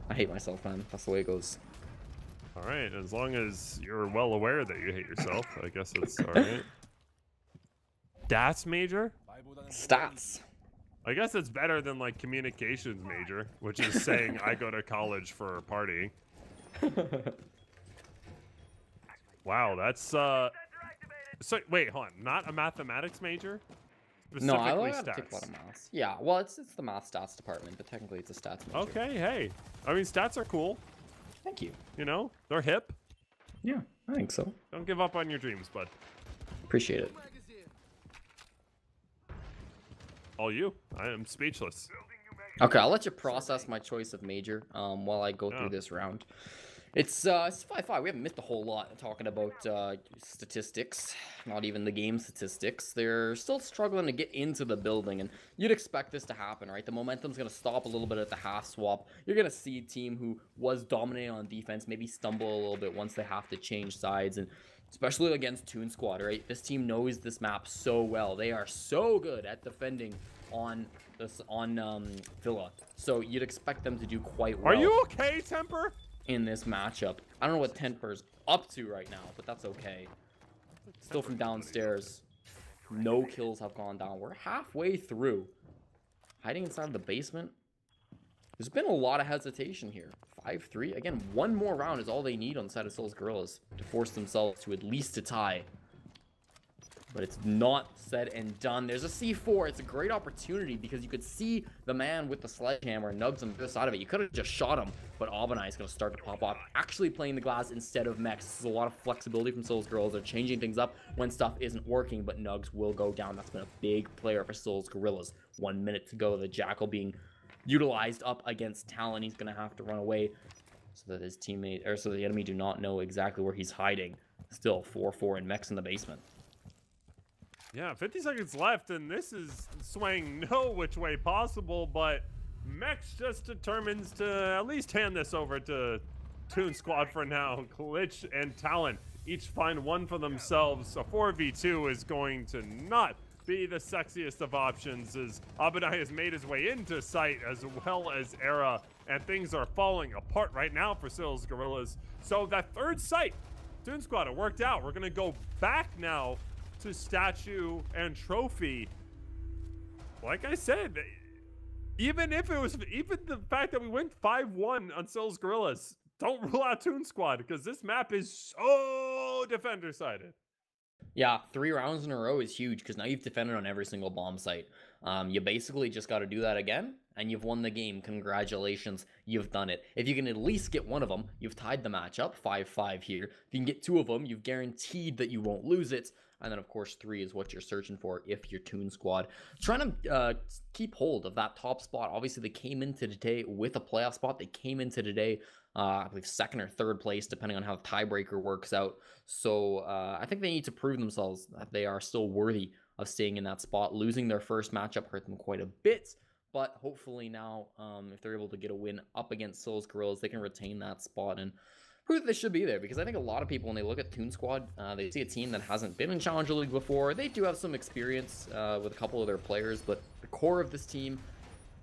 B: I hate myself, man. That's the way it goes.
A: All right, as long as you're well aware that you hate yourself, I guess it's all right. Stats major?
B: Stats.
A: I guess it's better than like communications major, which is saying I go to college for partying. Wow, that's so wait, hold on, not a mathematics major?
B: No,
A: Specifically
B: I have to take a lot
A: stats.
B: of maths. Yeah, well, it's the math stats department, but technically it's a stats major.
A: Okay, hey. I mean, stats are cool.
B: Thank you.
A: You know, they're hip.
B: Yeah, I think so.
A: Don't give up on your dreams, bud.
B: Appreciate it.
A: All you. I am speechless.
B: Okay, I'll let you process my choice of major while I go through this round. It's 5-5. We haven't missed a whole lot talking about statistics, not even the game statistics. They're still struggling to get into the building, and you'd expect this to happen, right? The momentum's going to stop a little bit at the half swap. You're going to see a team who was dominating on defense maybe stumble a little bit once they have to change sides, and especially against Toon Squad, right? This team knows this map so well. They are so good at defending on this Villa, so you'd expect them to do quite well.
A: Are you okay, Temper?
B: In this matchup, I don't know what Temper's up to right now, but that's okay. Still from downstairs, no kills have gone down. We're halfway through. Hiding inside the basement. There's been a lot of hesitation here. 5-3. Again, one more round is all they need on the side of Scylla's Guerrillas to force themselves to at least a tie. But it's not said and done. There's a C4. It's a great opportunity because you could see the man with the sledgehammer nugs on the other side of it. You could have just shot him, but Albanai is going to start to pop off, actually playing the glass instead of Mex. This is a lot of flexibility from Scylla's Guerrillas. They're changing things up when stuff isn't working, but Nugs will go down. That's been a big player for Scylla's Guerrillas. 1 minute to go. The Jackal being utilized up against Talon. He's going to have to run away so that his teammate, or so the enemy do not know exactly where he's hiding. Still 4-4 and Mex in the basement.
A: Yeah, 50 seconds left, and this is swaying no which way possible, but Mex just determines to at least hand this over to Toon Squad for now. Glitch and Talon each find one for themselves. A 4v2 is going to not be the sexiest of options, as Abadai has made his way into sight as well as Era, and things are falling apart right now for Scylla's Guerrillas. So that third site, Toon Squad, it worked out. We're going to go back now to statue and trophy. Like I said, even the fact that we went 5-1 on Scylla's Guerrillas, don't rule out Toon Squad, because this map is so defender sided.
B: Yeah, 3 rounds in a row is huge because now you've defended on every single bomb site. You basically just got to do that again, and you've won the game. Congratulations, you've done it. If you can at least get one of them, you've tied the matchup, 5-5 here. If you can get 2 of them, you've guaranteed that you won't lose it. And then, of course, 3 is what you're searching for if you're Toon Squad. Trying to keep hold of that top spot. Obviously, they came into today with a playoff spot. They came into today, I believe, 2nd or 3rd place, depending on how the tiebreaker works out. So I think they need to prove themselves that they are still worthy of staying in that spot. Losing their first matchup hurt them quite a bit. But hopefully now, if they're able to get a win up against Scylla's Guerrillas, they can retain that spot and prove that they should be there, because I think a lot of people, when they look at Toon Squad, they see a team that hasn't been in Challenger League before. They do have some experience with a couple of their players, but the core of this team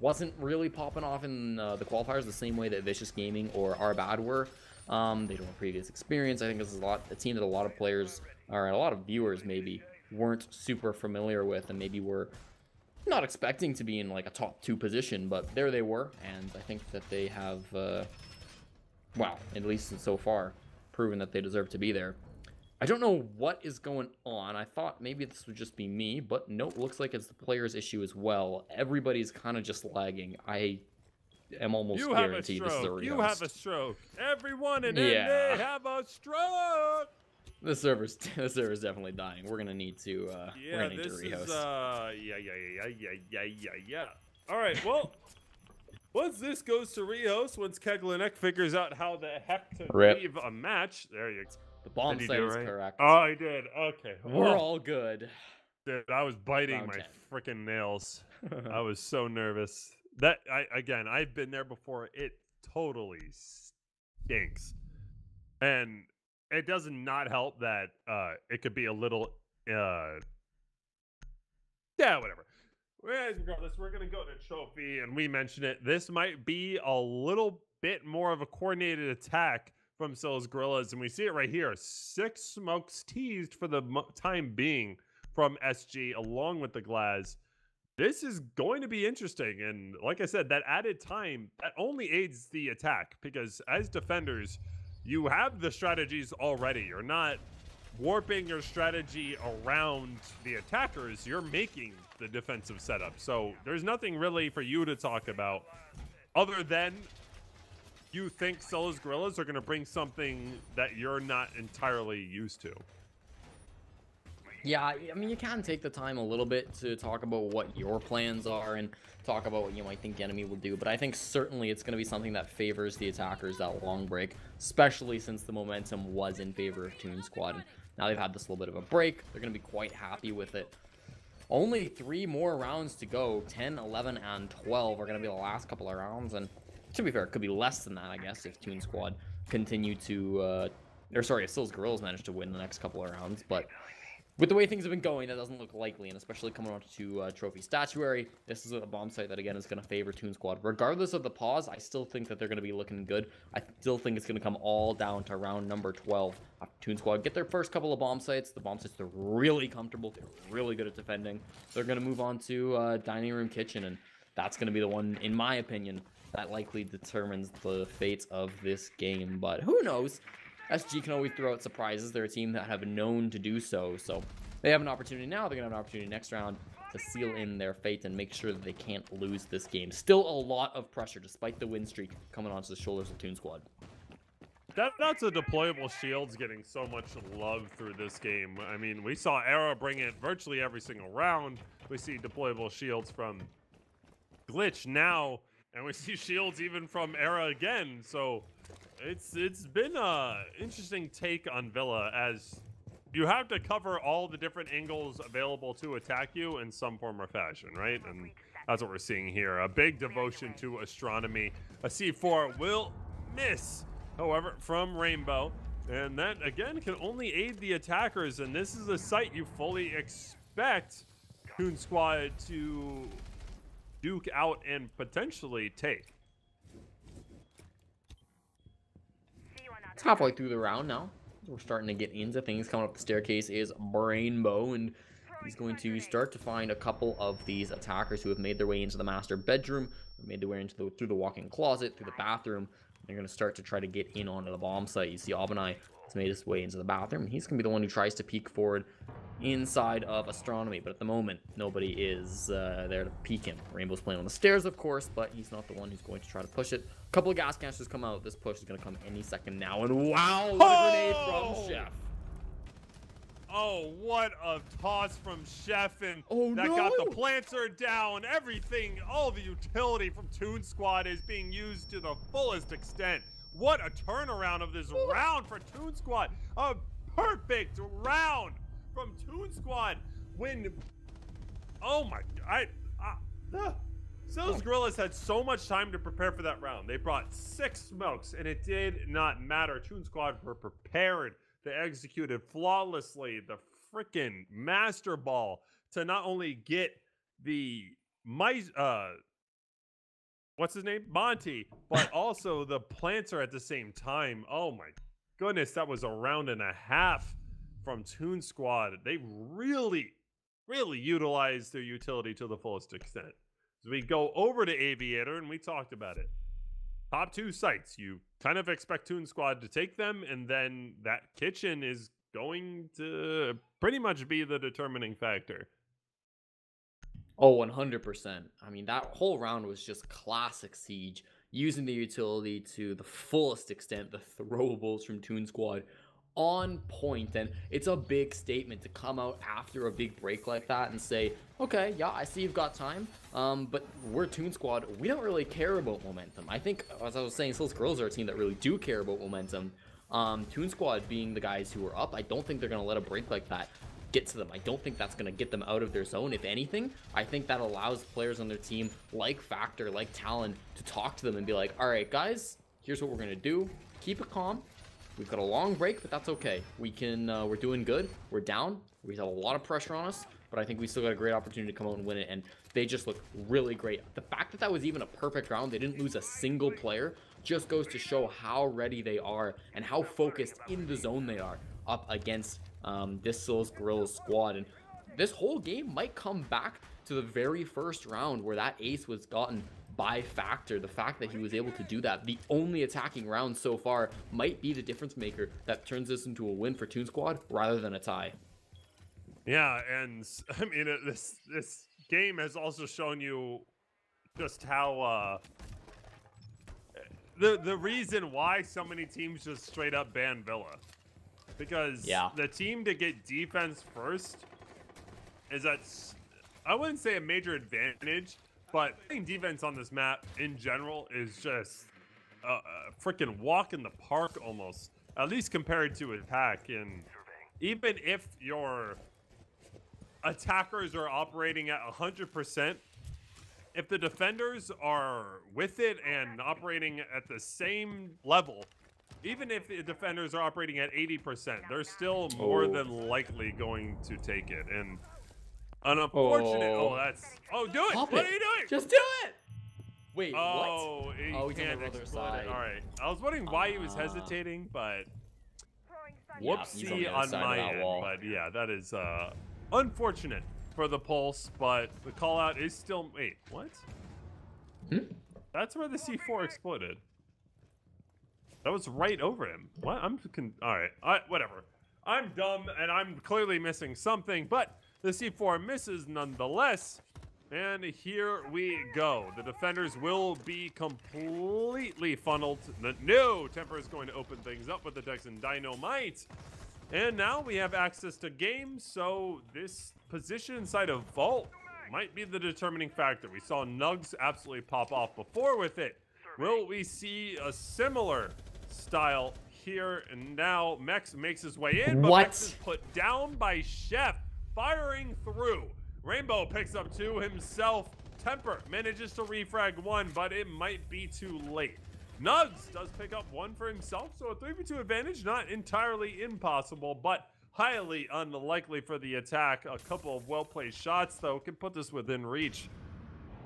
B: wasn't really popping off in the qualifiers the same way that Vicious Gaming or Arbad were. They don't have previous experience. I think this is a team that a lot of players, or a lot of viewers maybe, weren't super familiar with, and maybe were not expecting to be in like a top 2 position, but there they were, and I think that they have well, at least so far, proven that they deserve to be there. I don't know what is going on. I thought maybe this would just be me, but nope, looks like it's the player's issue as well. Everybody's kind of just lagging. I am almost guaranteed this is a rehost.
A: You have a stroke. Everyone in NA have a stroke.
B: The server's definitely dying. We're gonna need to rehost.
A: Yeah. All right, well. Once this goes to Rios, once Keglanek figures out how the heck to leave a match, there you go.
B: The bomb site is correct.
A: Oh, I did. Okay.
B: We're all good.
A: Dude, I was biting my freaking nails. I was so nervous. I've been there before. It totally stinks. And it does not help that it could be a little, yeah, whatever. Regardless, we're going to go to trophy, and we mentioned it. This might be a little bit more of a coordinated attack from Scylla's Guerrillas, and we see it right here. 6 smokes teased for the time being from SG, along with the Glaz. This is going to be interesting. And like I said, that added time, that only aids the attack because as defenders, you have the strategies already. You're not warping your strategy around the attackers. You're making the defensive setup. So there's nothing really for you to talk about other than you think Scylla's Guerrillas are going to bring something that you're not entirely used to.
B: Yeah, I mean, you can take the time a little bit to talk about what your plans are and talk about what you might think the enemy will do, but I think certainly it's going to be something that favors the attackers, that long break, especially since the momentum was in favor of Toon Squad. And now they've had this little bit of a break. They're going to be quite happy with it. Only 3 more rounds to go. 10, 11, and 12 are going to be the last couple of rounds, and to be fair, it could be less than that, I guess, if Toon Squad continue to, if Scylla's Guerrillas manage to win the next couple of rounds, but with the way things have been going, that doesn't look likely, and especially coming on to Trophy Statuary, this is a bomb site that, again, is going to favor Toon Squad. Regardless of the pause, I still think that they're going to be looking good. I still think it's going to come all down to round number 12. Toon Squad get their first couple of bomb sites. The bomb sites, they're really comfortable. They're really good at defending. They're going to move on to Dining Room Kitchen, and that's going to be the one, in my opinion, that likely determines the fate of this game. But who knows? SG can always throw out surprises. They're a team that have known to do so. So they have an opportunity now. They're going to have an opportunity next round to seal in their fate and make sure that they can't lose this game. Still a lot of pressure, despite the win streak coming onto the shoulders of Toon Squad.
A: That's a deployable shields getting so much love through this game. I mean, we saw Era bring it virtually every single round. We see deployable shields from Glitch now, and we see shields even from Era again. So it's been a interesting take on Villa, as you have to cover all the different angles available to attack you in some form or fashion, right? And that's what we're seeing here. A big devotion to astronomy. A C4 will miss, however, from Rainbow. And that, again, can only aid the attackers. And this is a site you fully expect Toon Squad to duke out and potentially take.
B: It's halfway through the round now. We're starting to get into things. Coming up the staircase is Rainbow, and he's going to start to find a couple of these attackers who have made their way into the master bedroom, made their way into through the walk-in closet, through the bathroom. They're going to start to try to get in onto the bomb site. You see Abanai has made his way into the bathroom, and he's going to be the one who tries to peek forward inside of astronomy, but at the moment nobody is there to peek him. Rainbow's playing on the stairs, of course, but he's not the one who's going to try to push it. A couple of gas canisters come out. This push is going to come any second now, and wow, what a grenade from Chef.
A: Oh, what a toss from Chef, and that
B: no.
A: got the planter down. Everything, all the utility from Toon Squad is being used to the fullest extent. What a turnaround of this round for Toon Squad. A perfect round from Toon Squad when, oh my god, Scylla's Guerrillas had so much time to prepare for that round. They brought 6 smokes, and it did not matter. Toon Squad were prepared. They executed flawlessly the freaking master ball to not only get the what's his name? Monty, but also the planter at the same time. Oh my goodness, that was a round and a half from Toon Squad. They really, really utilized their utility to the fullest extent. So we go over to Aviator, and we talked about it. Top 2 sites. You kind of expect Toon Squad to take them, and then that kitchen is going to pretty much be the determining factor.
B: Oh, 100%. I mean, that whole round was just classic Siege, using the utility to the fullest extent, the throwables from Toon Squad on point. And it's a big statement to come out after a big break like that and say, okay, yeah, I see you've got time, but we're Toon Squad. We don't really care about momentum. I think, as I was saying, Scylla's Guerrillas are a team that really do care about momentum. Toon Squad being the guys who are up, I don't think they're going to let a break like that get to them. I don't think that's going to get them out of their zone. If anything, I think that allows players on their team like Factor, like Talon, to talk to them and be like, all right, guys, here's what we're going to do. Keep it calm. We've got a long break, but that's okay. We can, we're doing good. We're down. We have a lot of pressure on us, but I think we still got a great opportunity to come out and win it, and they just look really great. The fact that that was even a perfect round, they didn't lose a single player, just goes to show how ready they are and how focused in the zone they are up against this Scylla's Guerrillas squad. And this whole game might come back to the very first round where that ace was gotten by Factor. The fact that he was able to do that, the only attacking round so far, might be the difference maker that turns this into a win for Toon Squad rather than a tie.
A: Yeah, and I mean, this game has also shown you just how the reason why so many teams just straight up ban Villa, because the team to get defense first is I wouldn't say a major advantage, but playing defense on this map in general is just a freaking walk in the park almost, at least compared to attack. And even if your attackers are operating at 100%, if the defenders are with it and operating at the same level, even if the defenders are operating at 80%, they're still more than likely going to take it. And an unfortunate do it.
B: Pop
A: what
B: it.
A: are you doing?
B: Just do it. Wait,
A: what?
B: He's
A: He
B: on
A: can't
B: the other
A: explode
B: side.
A: it. All right, I was wondering why he was hesitating, but
B: he's on the
A: whoopsie
B: other
A: on
B: side of
A: my
B: that
A: end.
B: wall.
A: But yeah, that is unfortunate for the Pulse, but the call out is still. Wait, what? That's where the C4 exploded. That was right over him. What? All right, whatever. I'm dumb and I'm clearly missing something, but the C4 misses nonetheless. And here we go. The defenders will be completely funneled. No, Temper is going to open things up with the Texan Dynamite. And now we have access to game, so this position inside of Vault might be the determining factor. We saw Nugs absolutely pop off before with it. Will we see a similar style here? And now Mex makes his way in, but Mex is put down by Chef, firing through. Rainbow picks up two himself. Temper manages to refrag one, but it might be too late. Nugs does pick up one for himself, so a 3v2 advantage, not entirely impossible, but highly unlikely for the attack. A couple of well-placed shots, though, can put this within reach.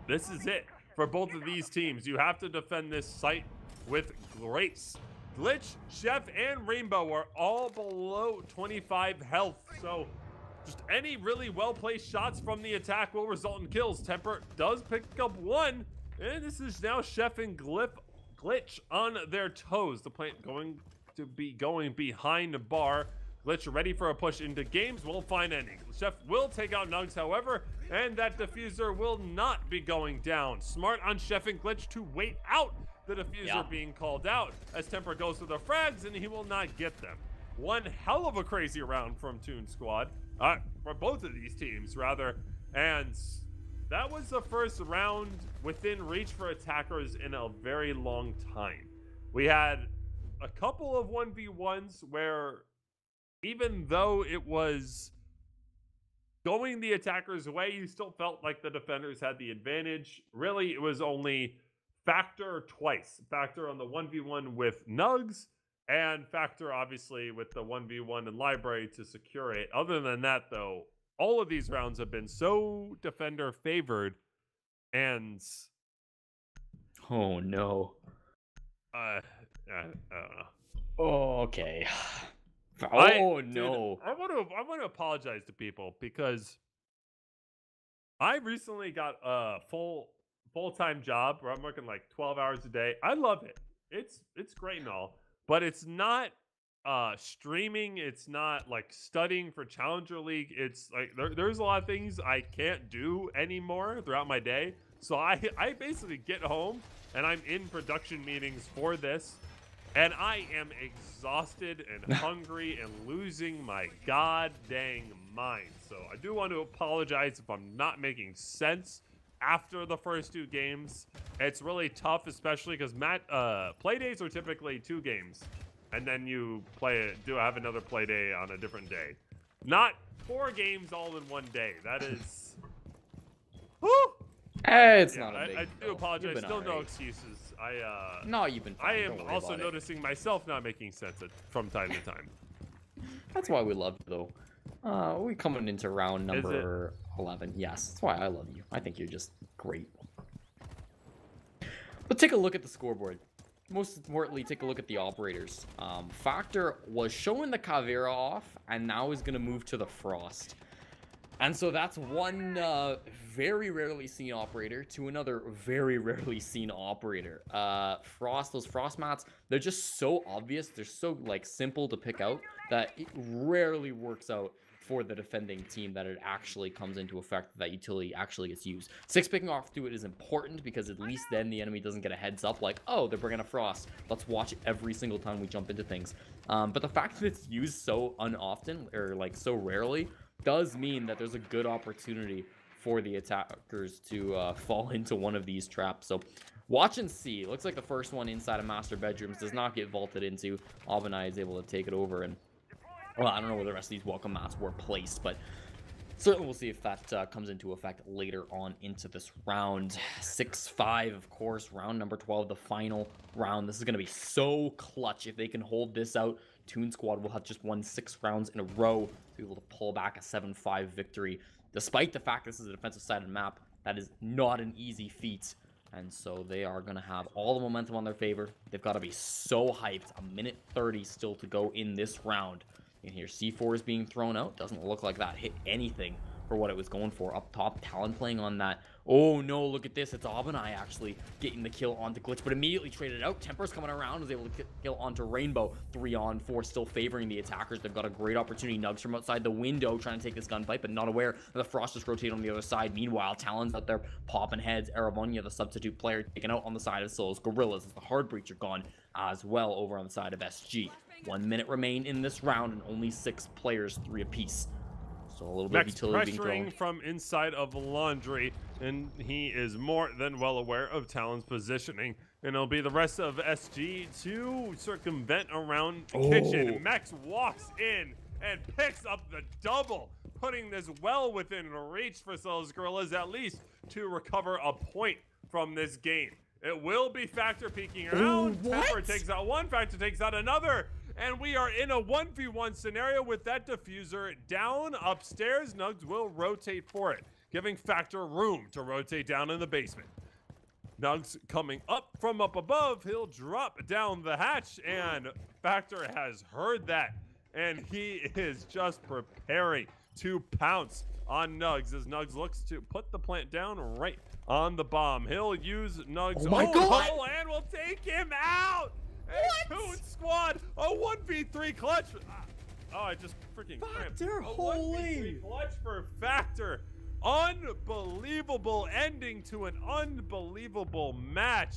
A: This is it for both of these teams. You have to defend this site with grace. Glitch, Chef, and Rainbow are all below 25 health, so just any really well-placed shots from the attack will result in kills. Temper does pick up one, and this is now Chef and Glitch on their toes. The plant going to be going behind the bar. Glitch ready for a push into games. Won't find any. Chef will take out Nugs, however, and that diffuser will not be going down. Smart on Chef and Glitch to wait out the diffuser being called out as Temper goes to the frags, and he will not get them. One hell of a crazy round from Toon Squad. For both of these teams, rather. And that was the first round within reach for attackers in a very long time. We had a couple of 1v1s where, even though it was going the attacker's way, you still felt like the defenders had the advantage. Really, it was only Factor twice. Factor on the 1v1 with Nugs, and Factor, obviously, with the 1v1 in Library to secure it. Other than that, though, all of these rounds have been so defender-favored, and...
B: Oh, no.
A: I don't know.
B: Oh, okay. No.
A: I want to apologize to people, because I recently got a full-time job where I'm working like 12 hours a day. I love it. It's great and all. But it's not streaming. It's not like studying for Challenger League. It's like there's a lot of things I can't do anymore throughout my day. So I basically get home and I'm in production meetings for this. And I am exhausted and hungry and losing my god dang mind. So I do want to apologize if I'm not making sense after the first two games. It's really tough, especially because play days are typically 2 games, and then you have another play day on a different day. Not 4 games all in one day. That is, whew.
B: It's not a big
A: I do apologize. Still no
B: right.
A: excuses.
B: No, you've been fine.
A: I am also noticing myself not making sense from time to time.
B: That's why we love you, though. We coming into round number 11. Yes, that's why I love you. I think you're just great. But take a look at the scoreboard. Most importantly, take a look at the operators. Factor was showing the Caveira off, and now is going to move to the Frost. And so that's one very rarely seen operator to another very rarely seen operator. Those frost mats, they're just so obvious. They're so like simple to pick out that it rarely works out for the defending team that it actually comes into effect, that utility actually gets used. 6 picking off to it is important because at least then the enemy doesn't get a heads up like, oh, they're bringing a frost. Let's watch it every single time we jump into things. But the fact that it's used so unoften or like so rarely does mean that there's a good opportunity for the attackers to fall into one of these traps. So watch and see. Looks like the first one inside of master bedrooms does not get vaulted into. Abenai is able to take it over, and well, I don't know where the rest of these welcome mats were placed, but certainly we'll see if that comes into effect later on into this round. 6-5, of course, round number 12, the final round. This is going to be so clutch. If they can hold this out, Toon Squad will have just won 6 rounds in a row to be able to pull back a 7-5 victory. Despite the fact this is a defensive-sided map, that is not an easy feat. And so they are going to have all the momentum on their favor. They've got to be so hyped. A minute 30 still to go in this round. You can hear C4 is being thrown out. Doesn't look like that hit anything for what it was going for. Up top, Talon playing on that. Oh no, look at this. It's Abenai actually getting the kill onto Glitch, but immediately traded out. Temper's coming around, was able to kill onto Rainbow. 3-on-4, still favoring the attackers. They've got a great opportunity. Nugs from outside the window trying to take this gunfight, but not aware that the Frost just rotated on the other side. Meanwhile, Talon's out there popping heads. Arabonia, the substitute player, taken out on the side of Scillas. Guerrillas as the hard breacher gone as well over on the side of SG. 1 minute remain in this round and only 6 players, 3 apiece. So a little bit of utility being thrown.
A: Pressuring from inside of Laundry, and he is more than well aware of Talon's positioning. And it'll be the rest of SG to circumvent around Kitchen. Max walks in and picks up the double, putting this well within reach for Scillas Guerrillas, at least to recover a point from this game. It will be Factor peeking around. Temper takes out one, Factor takes out another. And we are in a 1v1 scenario with that diffuser down upstairs. Nugs will rotate for it, giving Factor room to rotate down in the basement. Nugs coming up from up above. He'll drop down the hatch, and Factor has heard that. And he is just preparing to pounce on Nugs as Nugs looks to put the plant down right on the bomb. He'll use Nugs' hole and will take him out. Toon Squad, a 1v3 clutch. Oh, I just freaking cramped.
B: Factor, holy.
A: 1v3 clutch for Factor. Unbelievable ending to an unbelievable match.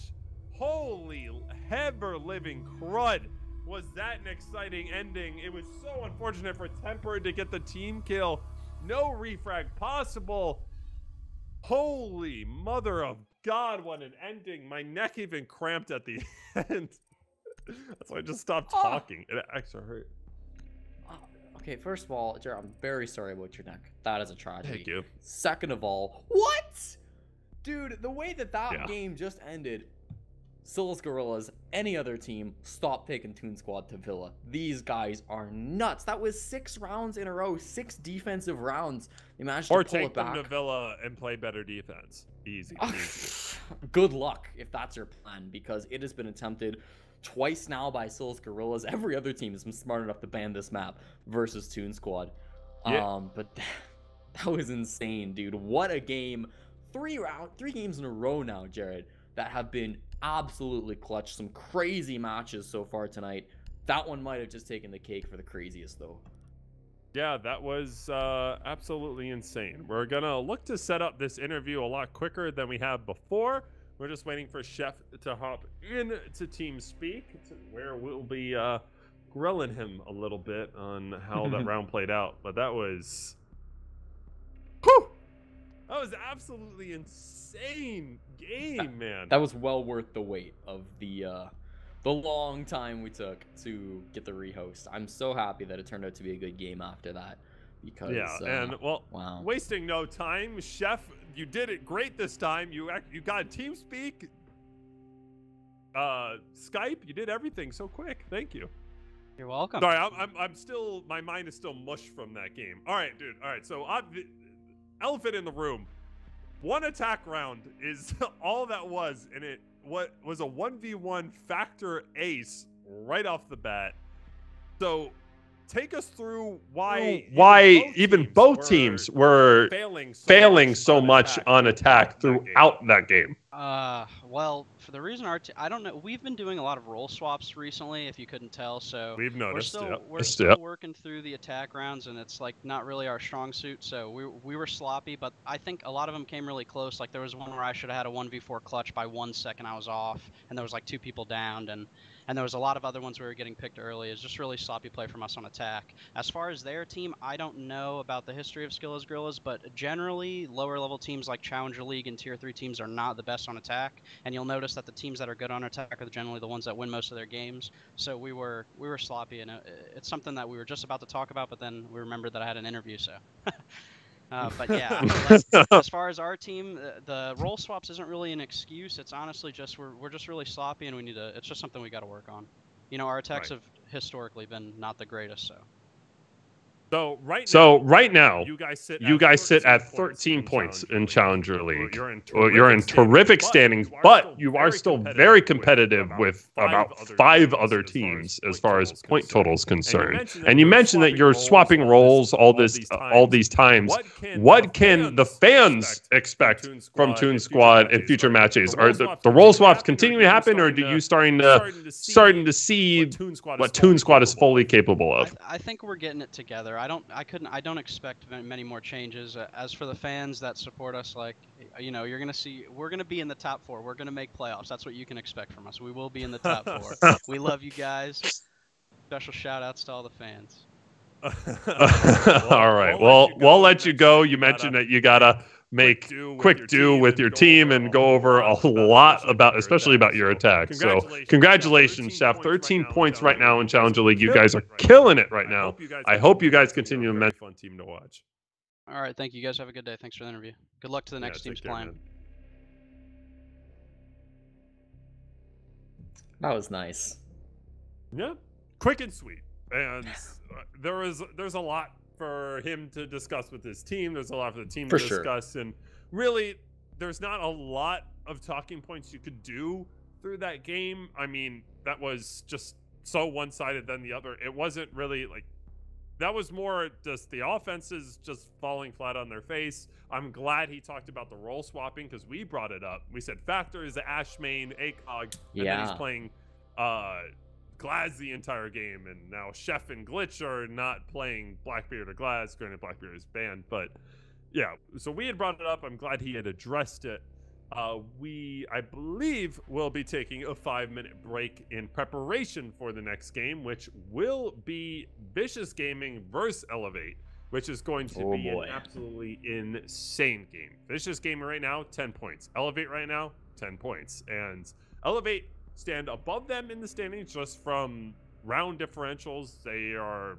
A: Holy ever living crud. Was that an exciting ending? It was so unfortunate for Temper to get the team kill. No refrag possible. Holy mother of God, what an ending. My neck even cramped at the end. That's why I just stopped talking. It actually hurt.
B: Okay, first of all, Jared, I'm very sorry about your neck. That is a tragedy.
A: Thank you.
B: Second of all, what? Dude, the way that game just ended, Scillas Guerrillas, any other team, stop taking Toon Squad to Villa. These guys are nuts. That was 6 rounds in a row, 6 defensive rounds. They managed to pull it back.
A: Or take them to Villa and play better defense. Easy.
B: Good luck if that's your plan, because it has been attempted twice now by Scillas Guerrillas. Every other team has been smart enough to ban this map versus Toon Squad.
A: Yeah.
B: But that was insane, dude. What a game. 3 games in a row now, Jared, that have been absolutely clutch. Some crazy matches so far tonight. That one might have just taken the cake for the craziest, though.
A: Yeah, that was absolutely insane. We're gonna look to set up this interview a lot quicker than we have before. We're just waiting for Chef to hop in to TeamSpeak, where we'll be grilling him a little bit on how that round played out. But that was, whew, that was absolutely insane game, man.
B: That was well worth the wait of the long time we took to get the rehost. I'm so happy that it turned out to be a good game after that. Because,
A: and well,
B: wow.
A: Wasting no time, Chef, you did it great this time. You got TeamSpeak, Skype. You did everything so quick. Thank you.
C: You're welcome.
A: Sorry, I'm still, my mind is still mush from that game. All right, dude. All right, so elephant in the room. 1 attack round is all that was, and it was a 1v1 Factor ace right off the bat. So take us through why
C: even both teams were failing so much on attack throughout that game.
D: Well, for the reason I don't know. We've been doing a lot of role swaps recently, if you couldn't tell. So
A: we've noticed.
D: We're still working through the attack rounds, and it's like not really our strong suit. So we were sloppy, but I think a lot of them came really close. Like there was one where I should have had a 1v4 clutch by 1 second. I was off, and there was like 2 people downed, and there was a lot of other ones we were getting picked early. It's just really sloppy play from us on attack. As far as their team, I don't know about the history of Scilla's Guerrillas, but generally lower level teams like Challenger League and Tier 3 teams are not the best on attack. And you'll notice that the teams that are good on attack are generally the ones that win most of their games. So we were sloppy, and it's something that we were just about to talk about, but then we remembered that I had an interview, so. But yeah, as far as our team, the role swaps isn't really an excuse. It's honestly just we're just really sloppy, and it's just something we got to work on. You know, our attacks have historically been not the greatest, so.
A: So right now,
C: you guys sit at 13 points in Challenger League. You're in terrific standings, but you are still very competitive with about 5 other teams as far as point totals concerned. And you mentioned that you're swapping roles all these times. What can the fans expect from Toon Squad in future matches? Are the role swaps continuing to happen, or do you starting to see what Toon Squad is fully capable of?
D: I think we're getting it together. I don't expect many more changes. As for the fans that support us, like, you know, we're gonna be in the top 4. We're gonna make playoffs. That's what you can expect from us. We will be in the top 4. We love you guys. Special shout outs to all the fans.
C: All right. Well, we'll let you go. You mentioned that you gotta make quick do with your team and go over a lot especially about your attack. So congratulations, Chef. 13 points right now in Challenger League. You guys are killing it right now. I hope you guys continue to make
A: fun team to watch.
D: All right, thank you guys. Have a good day. Thanks for the interview. Good luck to the next team's playing.
B: That was nice.
A: Yeah, quick and sweet. And there's a lot for him to discuss with his team. There's a lot for the team to discuss, and really, there's not a lot of talking points you could do through that game. I mean, that was just so one-sided than the other. It wasn't really like that was more just the offenses just falling flat on their face. I'm glad he talked about the role swapping because we brought it up. We said Factor is the Ash main, ACOG, and then he's playing Glaz the entire game, and now Chef and Glitch are not playing Blackbeard or Glaz. Granted, Blackbeard is banned, but yeah. So we had brought it up. I'm glad he had addressed it. I believe, will be taking a 5-minute break in preparation for the next game, which will be Vicious Gaming versus Elevate, which is going to be an absolutely insane game. Vicious Gaming right now, 10 points. Elevate right now, 10 points. And Elevate stand above them in the standings just from round differentials. They are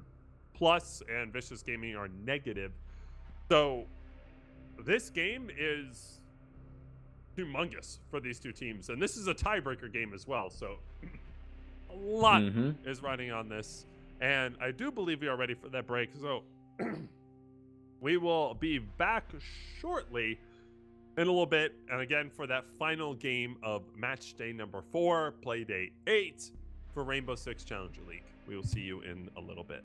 A: plus, and Vicious Gaming are negative. So this game is humongous for these two teams, and this is a tiebreaker game as well, so a lot is riding on this, and I do believe we are ready for that break, so we will be back shortly in a little bit, and again for that final game of match day number 4, play day 8 for Rainbow Six Challenger League. We will see you in a little bit.